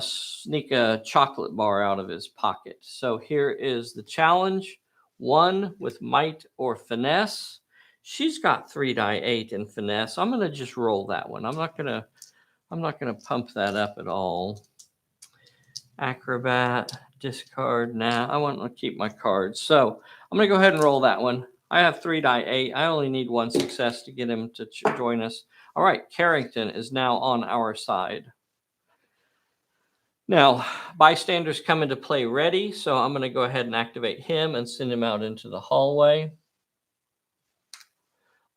sneak a chocolate bar out of his pocket. So here is the challenge. 1 with might or finesse. She's got 3 die 8 in finesse. I'm going to just roll that one. I'm not going to pump that up at all. Acrobat, discard. Nah, I want to keep my cards. So I'm going to go ahead and roll that one. I have 3 die 8. I only need 1 success to get him to join us. All right, Carrington is now on our side. Now, bystanders come into play ready, so I'm going to go ahead and activate him and send him out into the hallway.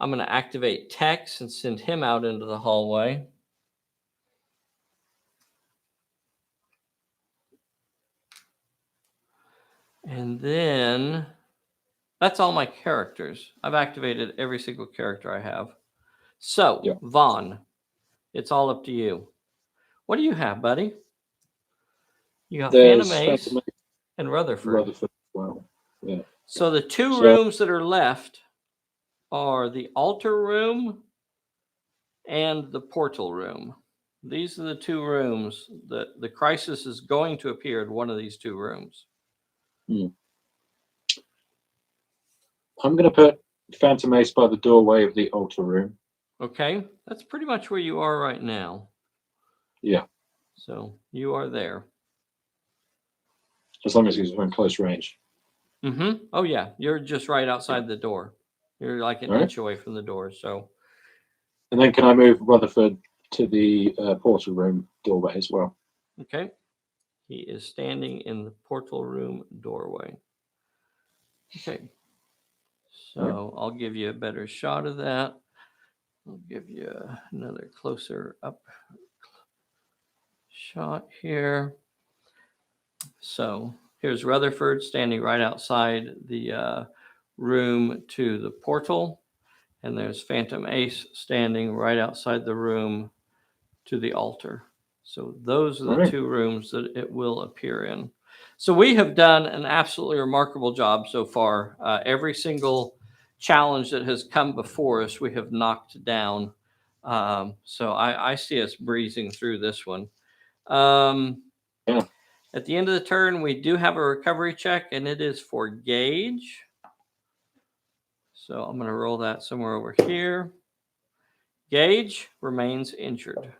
I'm going to activate Tex and send him out into the hallway. And then that's all my characters. I've activated every single character I have. So, yeah. Vaughan, it's all up to you. What do you have, buddy? You got Phantom Ace and Rutherford. Wow. Yeah. So the 2 rooms that are left are the altar room and the portal room. These are the 2 rooms that the crisis is going to appear in one of these 2 rooms. I'm going to put Phantom Ace by the doorway of the altar room. Okay. That's pretty much where you are right now. Yeah. So you are there. As long as he's in close range. Mm-hmm. Oh, yeah. You're just right outside the door. You're like an inch away from the door. So. And then can I move Rutherford to the portal room doorway as well? Okay. He is standing in the portal room doorway. Okay. So I'll give you a better shot of that. I'll give you another closer up shot here. So here's Rutherford standing right outside the room to the portal. And there's Phantom Ace standing right outside the room to the altar. So those are the 2 rooms that it will appear in. So we have done an absolutely remarkable job so far. Every single challenge that has come before us, we have knocked down. So I see us breezing through this one. At the end of the turn, we do have a recovery check, and it is for Gage. So I'm going to roll that somewhere over here. Gage remains injured.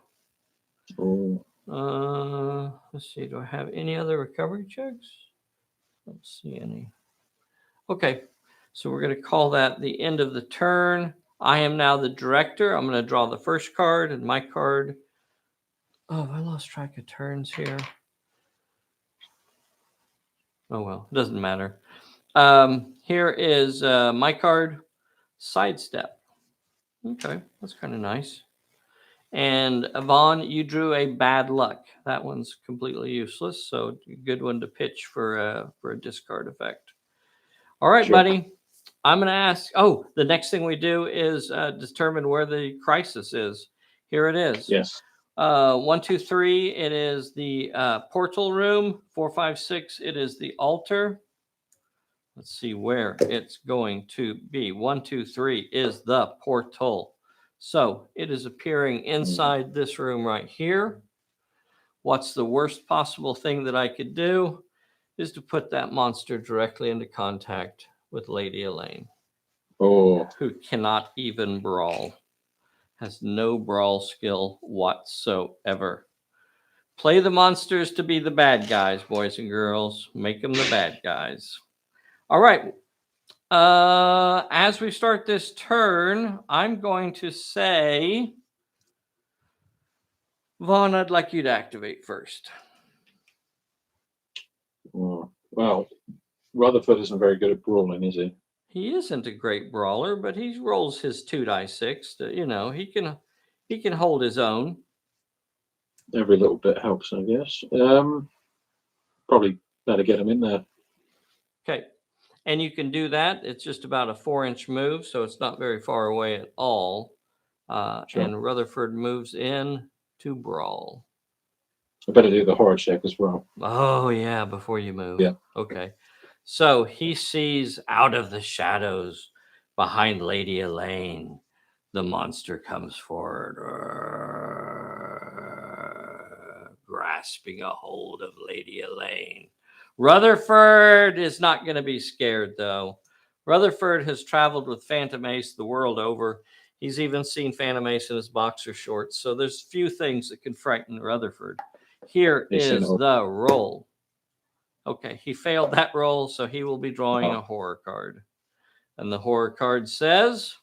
Let's see. Do I have any other recovery checks? Don't see any. Okay. So we're going to call that the end of the turn. I am now the director. I'm going to draw the first card, and my card. Oh, I lost track of turns here. Oh, well, it doesn't matter. Here is my card, Sidestep. Okay, that's kind of nice. And Vaughan, you drew a Bad Luck. That one's completely useless, so good one to pitch for a discard effect. All right, buddy. I'm going to ask. Oh, the next thing we do is determine where the crisis is. Here it is. Yes. 1, 2, 3. It is the portal room. 4, 5, 6. It is the altar. Let's see where it's going to be. 1, 2, 3 is the portal. So it is appearing inside this room right here. What's the worst possible thing that I could do is to put that monster directly into contact with Lady Elaine, who cannot even brawl. Has no brawl skill whatsoever. Play the monsters to be the bad guys, boys and girls. Make them the bad guys. All right. As we start this turn, I'm going to say, Vaughan, I'd like you to activate first. Well, Rutherford isn't very good at brawling, is he? He isn't a great brawler, but he rolls his 2d6. He can hold his own. Every little bit helps, I guess. Probably better get him in there. Okay. And you can do that. It's just about a 4-inch move, so it's not very far away at all. Sure. And Rutherford moves in to brawl. I better do the horror check as well. Oh, yeah, before you move. Yeah. Okay. So he sees out of the shadows behind Lady Elaine. The monster comes forward, grasping a hold of Lady Elaine. Rutherford is not going to be scared, though. Rutherford has traveled with Phantom Ace the world over. He's even seen Phantom Ace in his boxer shorts. So there's few things that can frighten Rutherford. Here is the roll. Okay, he failed that roll, so he will be drawing a horror card. And the horror card says,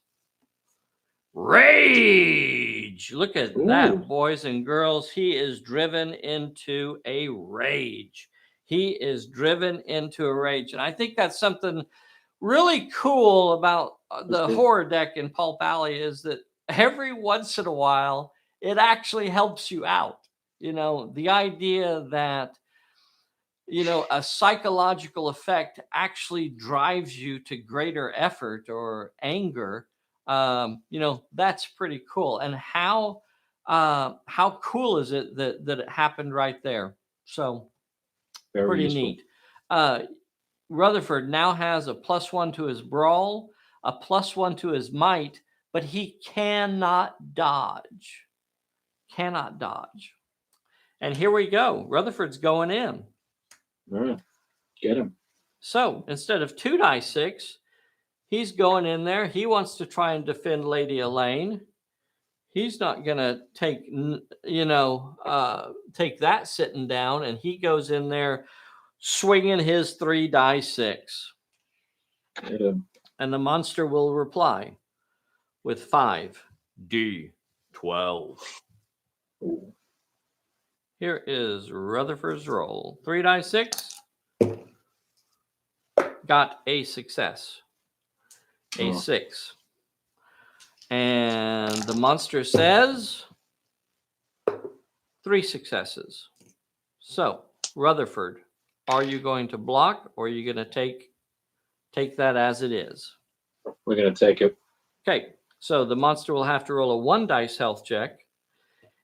Rage! Look at that, boys and girls. He is driven into a rage. He is driven into a rage. And I think that's something really cool about the horror deck in Pulp Alley is that every once in a while, it actually helps you out. The idea that, a psychological effect actually drives you to greater effort or anger. That's pretty cool. And how cool is it that it happened right there? So very pretty useful. Neat. Rutherford now has a +1 to his brawl, a +1 to his might, but he cannot dodge. And here we go. Rutherford's going in. All right. Get him. So instead of 2d6, he's going in there. He wants to try and defend Lady Elaine. He's not going to take that sitting down, and he goes in there swinging his 3d6. Get him. And the monster will reply with 5d12. Ooh. Here is Rutherford's roll. 3d6. Got a success. A 6. And the monster says 3 successes. So, Rutherford, are you going to block or are you going to take that as it is? We're going to take it. Okay, so the monster will have to roll a 1 dice health check,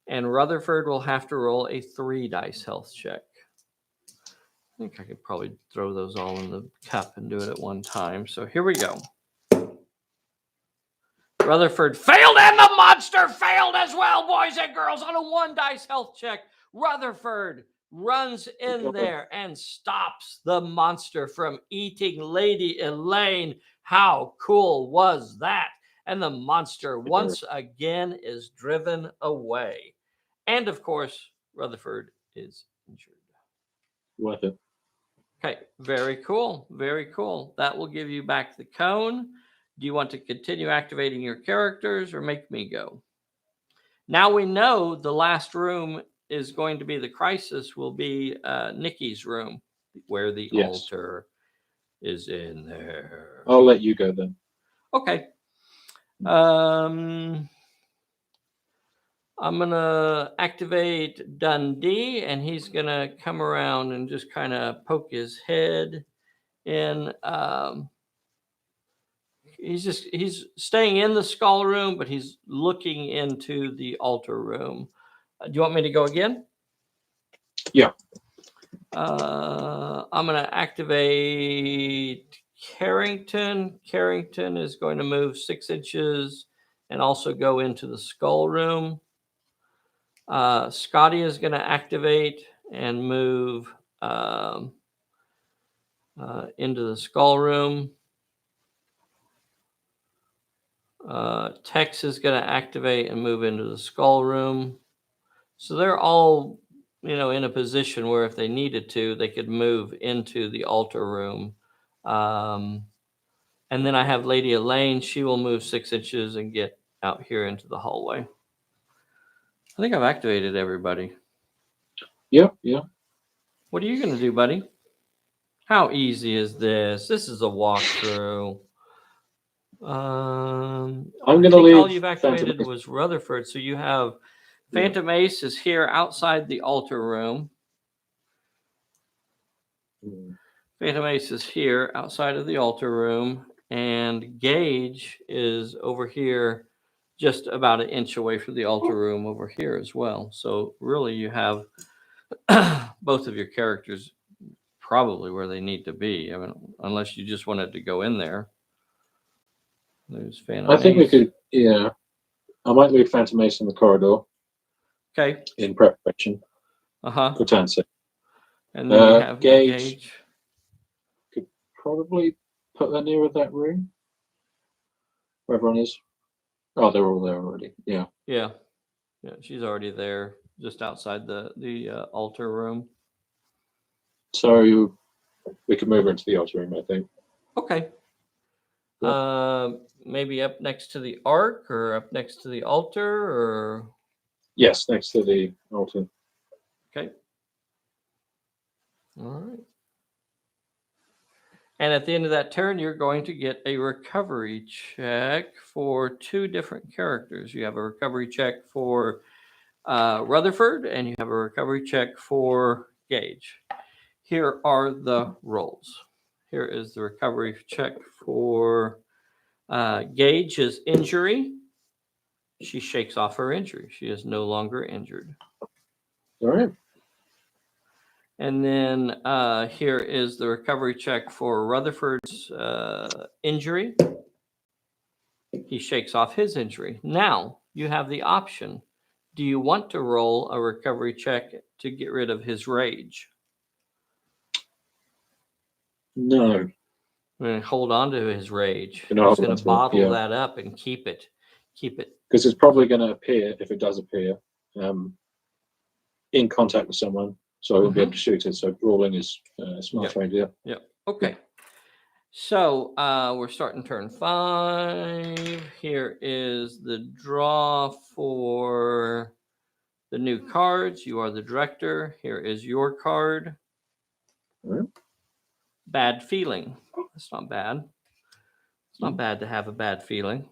and Rutherford will have to roll a 3 dice health check. I think I could probably throw those all in the cup and do it at one time. So here we go. Rutherford failed, and the monster failed as well, boys and girls, on a 1 dice health check. Rutherford runs in there and stops the monster from eating Lady Elaine. How cool was that? And the monster once again is driven away. And of course, Rutherford is injured. Worth it. Okay, very cool. Very cool. That will give you back the cone. Do you want to continue activating your characters or make me go? Now we know the last room is going to be the crisis, will be Nikki's room, where the altar is in there. I'll let you go then. Okay. I'm going to activate Dundee, and he's going to come around and just kind of poke his head in. He's staying in the skull room, but he's looking into the altar room. Do you want me to go again? Yeah. I'm going to activate Carrington. Carrington is going to move 6 inches and also go into the skull room. Scotty is going to activate and move into the skull room. Tex is going to activate and move into the skull room. So they're all, in a position where if they needed to, they could move into the altar room. And then I have Lady Elaine. She will move 6 inches and get out here into the hallway. I think I've activated everybody. Yeah. What are you going to do, buddy? How easy is this? This is a walkthrough. I'm going to leave. All you've activated was Rutherford. So you have Phantom Ace is here outside the altar room. Phantom Ace is here outside of the altar room. And Gage is over here, just about an inch away from the altar room over here as well. So really you have both of your characters probably where they need to be. I mean, unless you just wanted to go in there. There's Phantom Ace. I think we could, yeah. I might leave Phantom Ace in the corridor. Okay. In preparation. For turn 6. And then you have Gage. Could probably put her nearer that room. Where everyone is. Oh, they're all there already. Yeah. Yeah. She's already there, just outside the altar room. So we could move her into the altar room, I think. Okay. Maybe up next to the ark or up next to the altar, or yes, next to the altar. Okay. All right. And at the end of that turn, you're going to get a recovery check for 2 different characters. You have a recovery check for Rutherford, and you have a recovery check for Gage. Here are the rolls. Here is the recovery check for Gage's injury. She shakes off her injury. She is no longer injured. All right. And then here is the recovery check for Rutherford's injury. He shakes off his injury. Now you have the option. Do you want to roll a recovery check to get rid of his rage? No. I'm going to hold on to his rage. I'm just going to bottle that up and keep it. Because it's probably going to appear, if it does appear, in contact with someone. So I won't be able to shoot it. So brawling is a smart idea. Yep. Okay. So we're starting turn 5. Here is the draw for the new cards. You are the director. Here is your card. Bad feeling. That's not bad. It's not bad to have a bad feeling.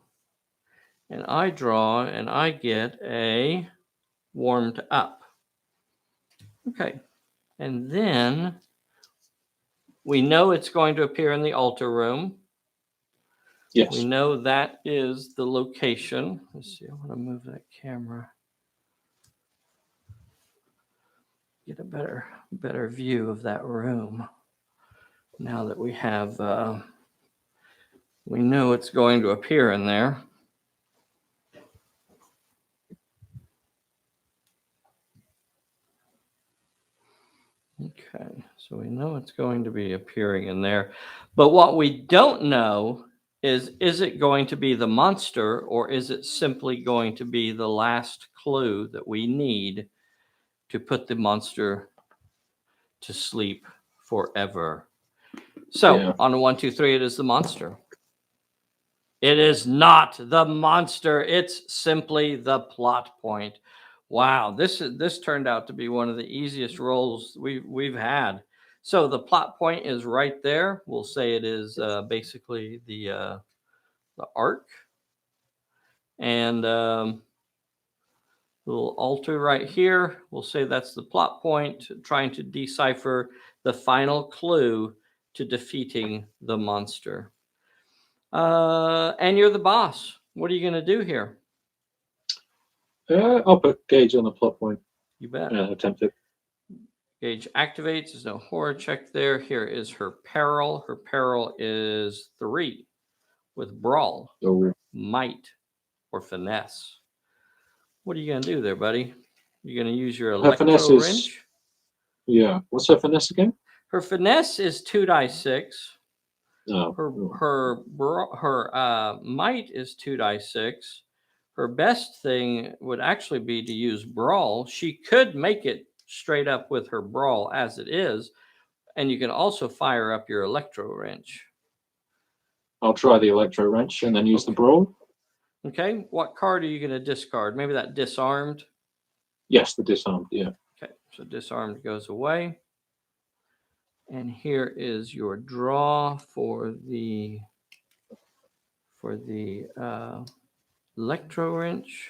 And I draw and I get a warmed up. Okay. And then we know it's going to appear in the altar room. Yes. We know that is the location. Let's see. I want to move that camera. Get a better view of that room. Now that we have, we know it's going to appear in there. Okay, so we know it's going to be appearing in there. But what we don't know is it going to be the monster, or is it simply going to be the last clue that we need to put the monster to sleep forever? So on a 1, 2, 3, it is the monster. It is not the monster. It's simply the plot point. Wow, this turned out to be one of the easiest rolls we've had. So the plot point is right there. We'll say it is basically the arc, and little altar right here. We'll say that's the plot point, trying to decipher the final clue to defeating the monster. And you're the boss. What are you going to do here? I'll put Gage on the plot point. You bet. Attempt it. Gage activates. There's no horror check there. Here is her peril. Her peril is 3 with brawl, might, or finesse. What are you going to do there, buddy? You're going to use your electro wrench? Yeah. What's her finesse again? Her finesse is 2 die 6. Oh. Her might is 2 dice 6. Her best thing would actually be to use brawl. She could make it straight up with her brawl as it is, and you can also fire up your electro wrench. I'll try the electro wrench and then use the brawl. Okay, what card are you going to discard? Maybe that disarmed? Yes, the disarmed, yeah. Okay, so disarmed goes away. And here is your draw for the electro wrench.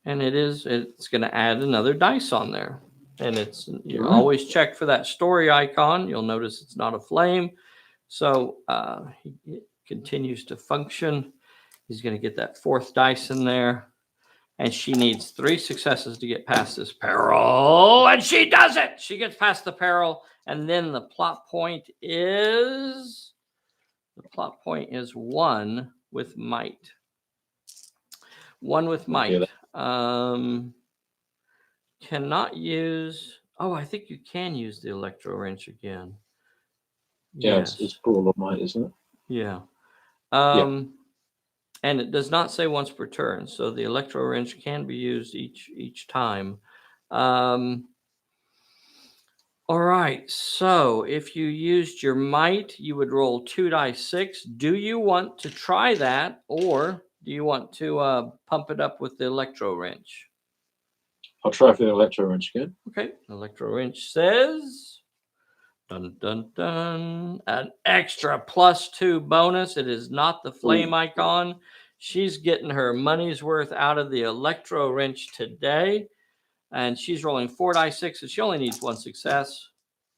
And it's going to add another dice on there. And you always check for that story icon. You'll notice it's not a flame. So it continues to function. He's going to get that 4th dice in there. And she needs 3 successes to get past this peril. And she does it. She gets past the peril. And then the plot point is 1 with might. 1 with might. Cannot use. Oh, I think you can use the electro wrench again. Yeah, yes. It's brawl or might, isn't it? Yeah. And it does not say once per turn, so the electro wrench can be used each time. All right, so if you used your might, you would roll 2 dice 6. Do you want to try that, or do you want to pump it up with the electro wrench? I'll try for the electro wrench again. Okay, electro wrench says... Dun, dun, dun. An extra +2 bonus. It is not the flame icon. She's getting her money's worth out of the electro wrench today. And she's rolling 4 dice 6. And she only needs 1 success.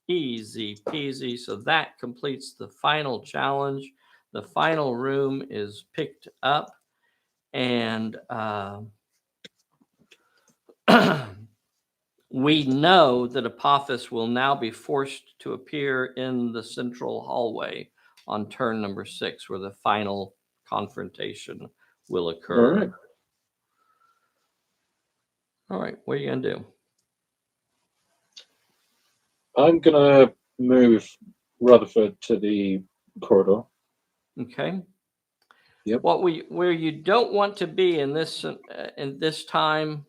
Easy peasy. So that completes the final challenge. The final room is picked up. And we know that Apophis will now be forced to appear in the central hallway on turn number 6, where the final confrontation will occur. All right, what are you going to do? I'm going to move Rutherford to the corridor. Okay. Yep. Where you don't want to be in this time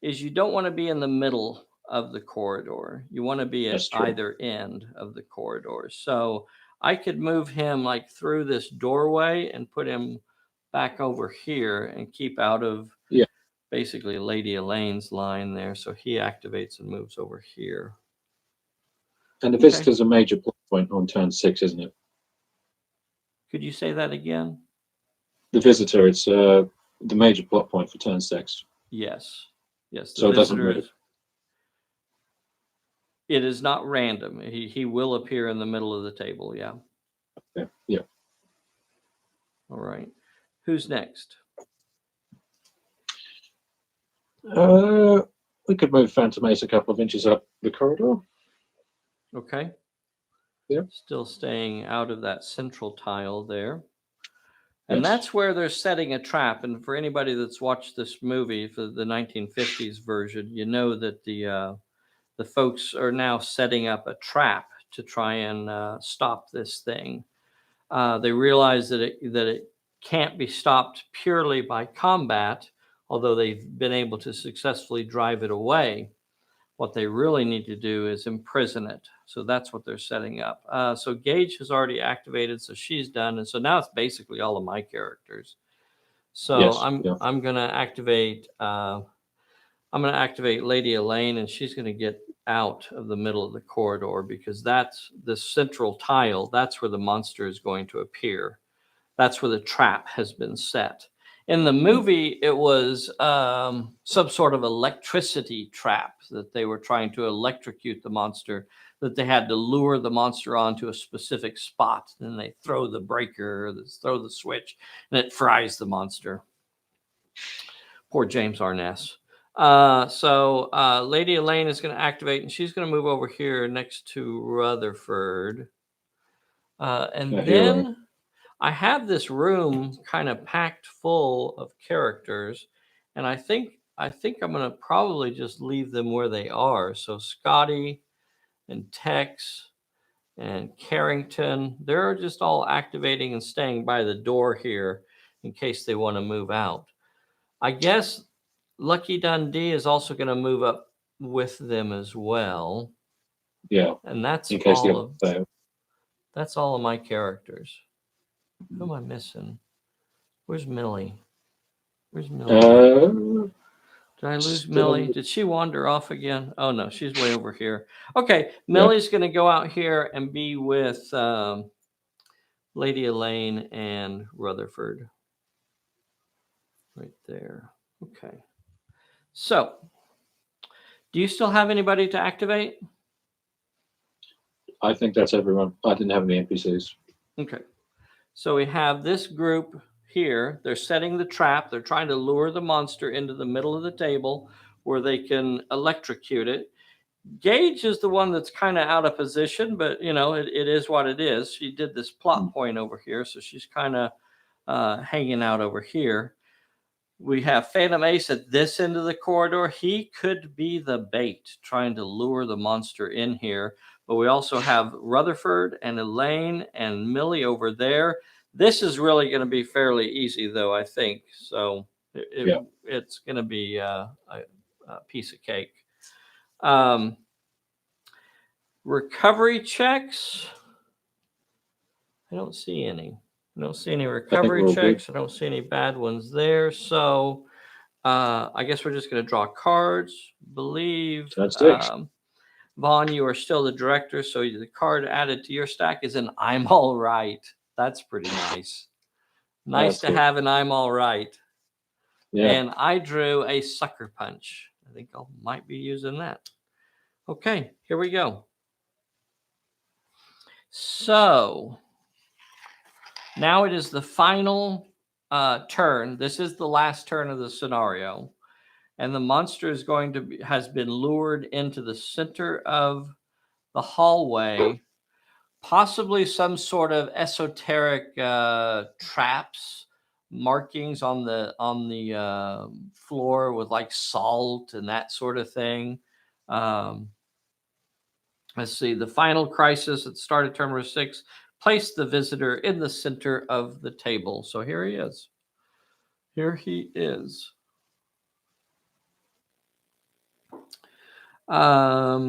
is you don't want to be in the middle of the corridor. You want to be at either end of the corridor. So I could move him like through this doorway and put him back over here and keep out of basically Lady Elaine's line there. So he activates and moves over here. And the visitor's a major plot point on turn 6, isn't it? Could you say that again? The visitor, it's the major plot point for turn 6. Yes. Yes. So it doesn't move. It is not random. He will appear in the middle of the table. Yeah. Yeah. All right. Who's next? We could move Phantom Ace a couple of inches up the corridor. Okay. Yeah. Still staying out of that central tile there. And that's where they're setting a trap. And for anybody that's watched this movie, for the 1950s version, you know that the folks are now setting up a trap to try and stop this thing. They realize that it can't be stopped purely by combat, although they've been able to successfully drive it away. What they really need to do is imprison it. So that's what they're setting up. So Gage has already activated, so she's done. And so now it's basically all of my characters. So I'm going to activate Lady Elaine, and she's going to get out of the middle of the corridor, because that's the central tile. That's where the monster is going to appear. That's where the trap has been set. In the movie, it was some sort of electricity trap that they were trying to electrocute the monster, that they had to lure the monster onto a specific spot. Then they throw the breaker, throw the switch, and it fries the monster. Poor James Arness. So Lady Elaine is going to activate, and she's going to move over here next to Rutherford. And then I have this room kind of packed full of characters, and I think I'm going to probably just leave them where they are. So Scotty and Tex and Carrington. They're just all activating and staying by the door here in case they want to move out. I guess Lucky Dundee is also going to move up with them as well. Yeah. And that's in case all of fail. that's all of my characters. Who am I missing? Where's Millie? Where's Millie? Did I lose Millie? Did she wander off again? Oh no, she's way over here. Okay, Millie's going to go out here and be with Lady Elaine and Rutherford. Right there. Okay. So, do you still have anybody to activate? I think that's everyone. I didn't have any NPCs. Okay. So we have this group here. They're setting the trap. They're trying to lure the monster into the middle of the table where they can electrocute it. Gage is the one that's kind of out of position, but you know, it is what it is. She did this plot point over here, so she's kind of hanging out over here. We have Phantom Ace at this end of the corridor. He could be the bait trying to lure the monster in here. But we also have Rutherford and Elaine and Millie over there. This is really going to be fairly easy, though, I think. So it's going to be a piece of cake. Recovery checks. I don't see any. I don't see any recovery checks. I don't see any bad ones there. So I guess we're just going to draw cards. Believe. Vaughan, you are still the director, so the card added to your stack is an I'm all right. That's pretty nice. Nice to have an I'm all right. Yeah. And I drew a sucker punch. I think I might be using that. Okay, here we go. So now it is the final turn. This is the last turn of the scenario. And the monster is has been lured into the center of the hallway, possibly some sort of esoteric traps, markings on the floor with like salt and that sort of thing. Let's see. The final crisis at the start of turn number 6 placed the visitor in the center of the table. So here he is. Here he is. As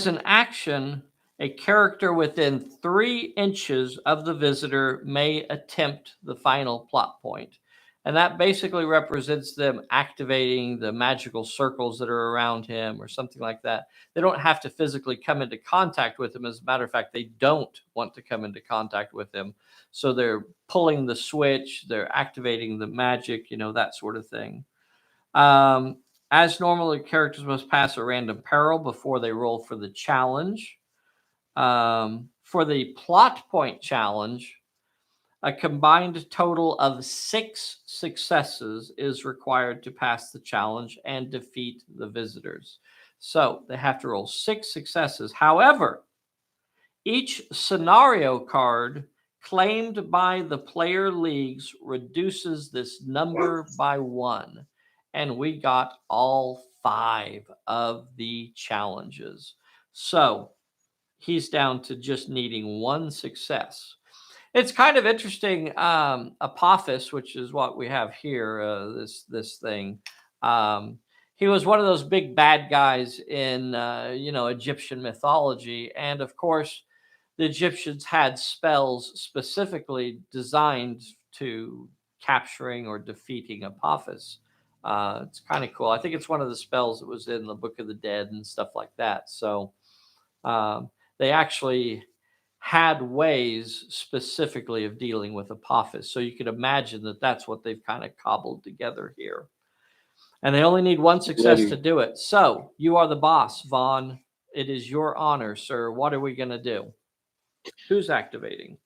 an action, a character within 3 inches of the visitor may attempt the final plot point. And that basically represents them activating the magical circles that are around him or something like that. They don't have to physically come into contact with him. As a matter of fact, they don't want to come into contact with him. So they're pulling the switch, they're activating the magic, you know, that sort of thing. As normal, the characters must pass a random peril before they roll for the challenge. For the plot point challenge, a combined total of 6 successes is required to pass the challenge and defeat the visitors. So they have to roll 6 successes. However, each scenario card claimed by the player leagues reduces this number by 1. And we got all 5 of the challenges. So he's down to just needing 1 success. It's kind of interesting. Apophis, which is what we have here, this thing. He was one of those big bad guys in Egyptian mythology, and of course, the Egyptians had spells specifically designed to capturing or defeating Apophis. It's kind of cool. I think it's one of the spells that was in the Book of the Dead and stuff like that. So they actually had ways specifically of dealing with Apophis. So you could imagine that that's what they've kind of cobbled together here. And they only need 1 success to do it. So you are the boss, Vaughan. It is your honor, sir. What are we going to do? Who's activating?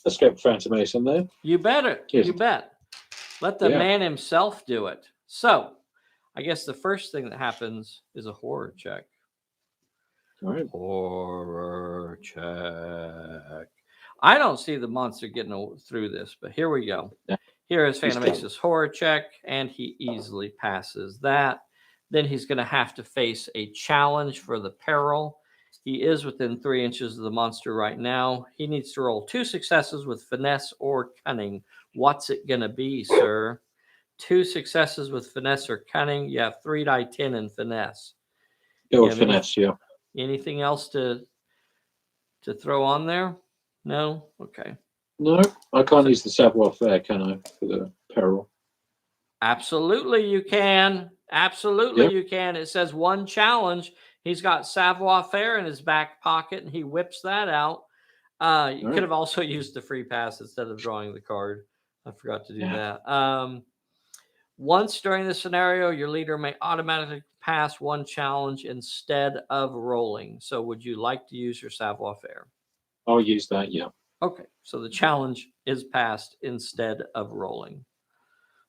Let's get Phantom Ace in there. You better. You bet. Let the man himself do it. So I guess the first thing that happens is a horror check. All right. Horror check. I don't see the monster getting through this, but here we go. Yeah. Here is Phantom Ace's horror check, and he easily passes that. Then he's going to have to face a challenge for the peril. He is within 3 inches of the monster right now. He needs to roll 2 successes with finesse or cunning. What's it going to be, sir? 2 successes with finesse or cunning. You have 3 die 10 in finesse. Go with finesse, yeah. Anything else to throw on there? No? Okay. No, I can't use the savoir-faire, can I, for the peril? Absolutely you can. Absolutely you can. It says 1 challenge. He's got savoir-faire in his back pocket, and he whips that out. You could have also used the free pass instead of drawing the card. I forgot to do that. Once during the scenario, your leader may automatically pass 1 challenge instead of rolling. So would you like to use your savoir-faire? I'll use that, yeah. Okay, so the challenge is passed instead of rolling.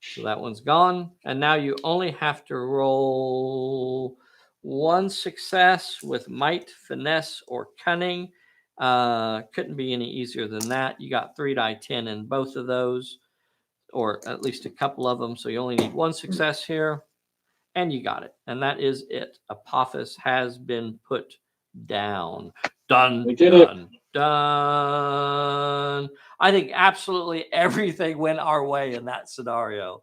So that one's gone. And now you only have to roll 1 success with might, finesse, or cunning. Couldn't be any easier than that. You got 3 die 10 in both of those, or at least a couple of them. So you only need 1 success here. And you got it. And that is it. Apophis has been put down. Done. We did it. Done. I think absolutely everything went our way in that scenario.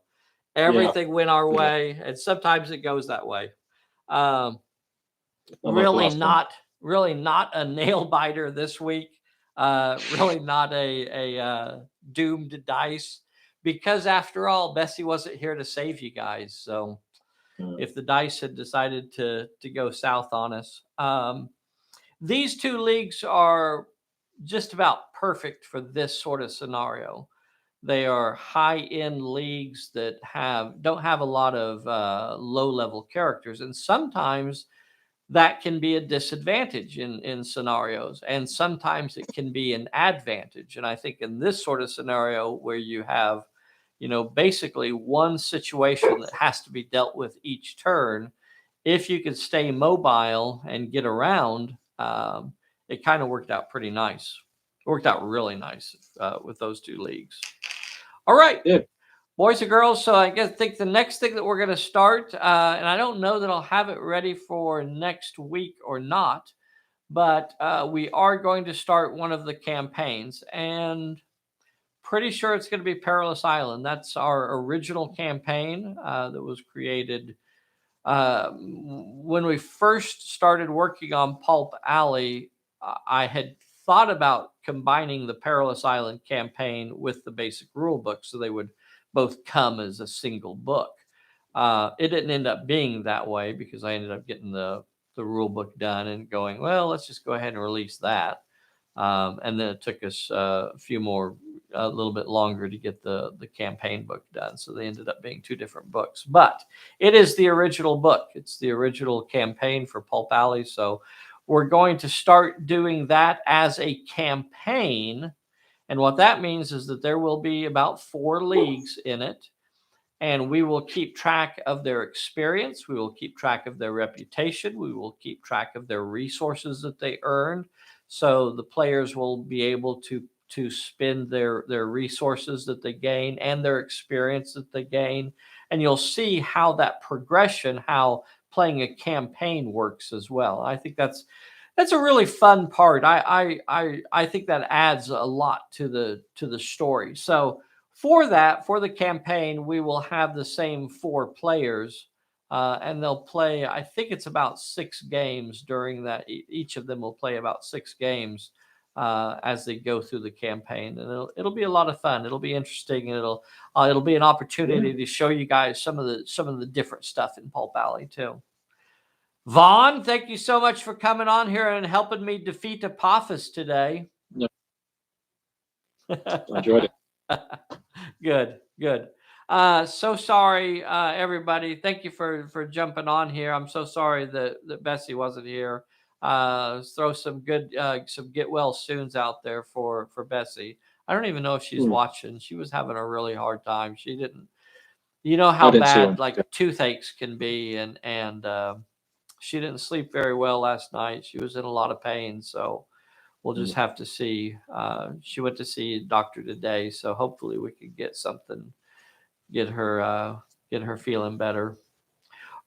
Everything went our way, and sometimes it goes that way. Really not a nail biter this week. Really not a doomed dice, because after all, Bessie wasn't here to save you guys. So if the dice had decided to go south on us, these 2 leagues are just about perfect for this sort of scenario. They are high-end leagues that don't have a lot of low-level characters, and sometimes that can be a disadvantage in scenarios, and sometimes it can be an advantage. And I think in this sort of scenario where you have, basically 1 situation that has to be dealt with each turn, if you could stay mobile and get around, it kind of worked out pretty nice. It worked out really nice with those 2 leagues. All right, boys and girls. So I think the next thing that we're going to start, and I don't know that I'll have it ready for next week or not, but we are going to start one of the campaigns, and pretty sure it's going to be Perilous Island. That's our original campaign that was created when we first started working on Pulp Alley. I had thought about combining the Perilous Island campaign with the basic rule book, so they would both come as a single book. It didn't end up being that way, because I ended up getting the rule book done and going, well, let's just go ahead and release that. And then it took us a little bit longer to get the campaign book done. So they ended up being 2 different books, but it is the original book. It's the original campaign for Pulp Alley. So we're going to start doing that as a campaign. And what that means is that there will be about 4 leagues in it, and we will keep track of their experience. We will keep track of their reputation. We will keep track of their resources that they earned. So the players will be able to spend their resources that they gain and their experience that they gain. And you'll see how that progression, how playing a campaign works as well. I think that's a really fun part. I think that adds a lot to the story. So for the campaign, we will have the same 4 players, and they'll play, I think it's about 6 games during that. Each of them will play about 6 games as they go through the campaign, and it'll be a lot of fun. It'll be interesting, and it'll be an opportunity to show you guys some of the different stuff in Pulp Alley too. Vaughan, thank you so much for coming on here and helping me defeat Apophis today. No. I enjoyed it. Good. So sorry, everybody. Thank you for jumping on here. I'm so sorry that Bessie wasn't here. Throw some good some get well soons out there for Bessie. I don't even know if she's watching. She was having a really hard time. She didn't. You know how bad toothaches can be, and she didn't sleep very well last night. She was in a lot of pain, so we'll just have to see. She went to see a doctor today, so hopefully we can get her feeling better.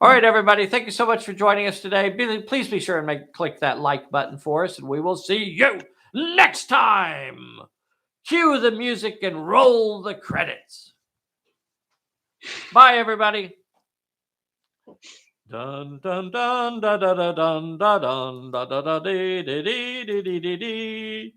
All right, everybody. Thank you so much for joining us today. Please be sure and click that like button for us, and we will see you next time. Cue the music and roll the credits. Bye, everybody. Dun dun dun da da da dun da dun da da da dee dee dee dee dee dee.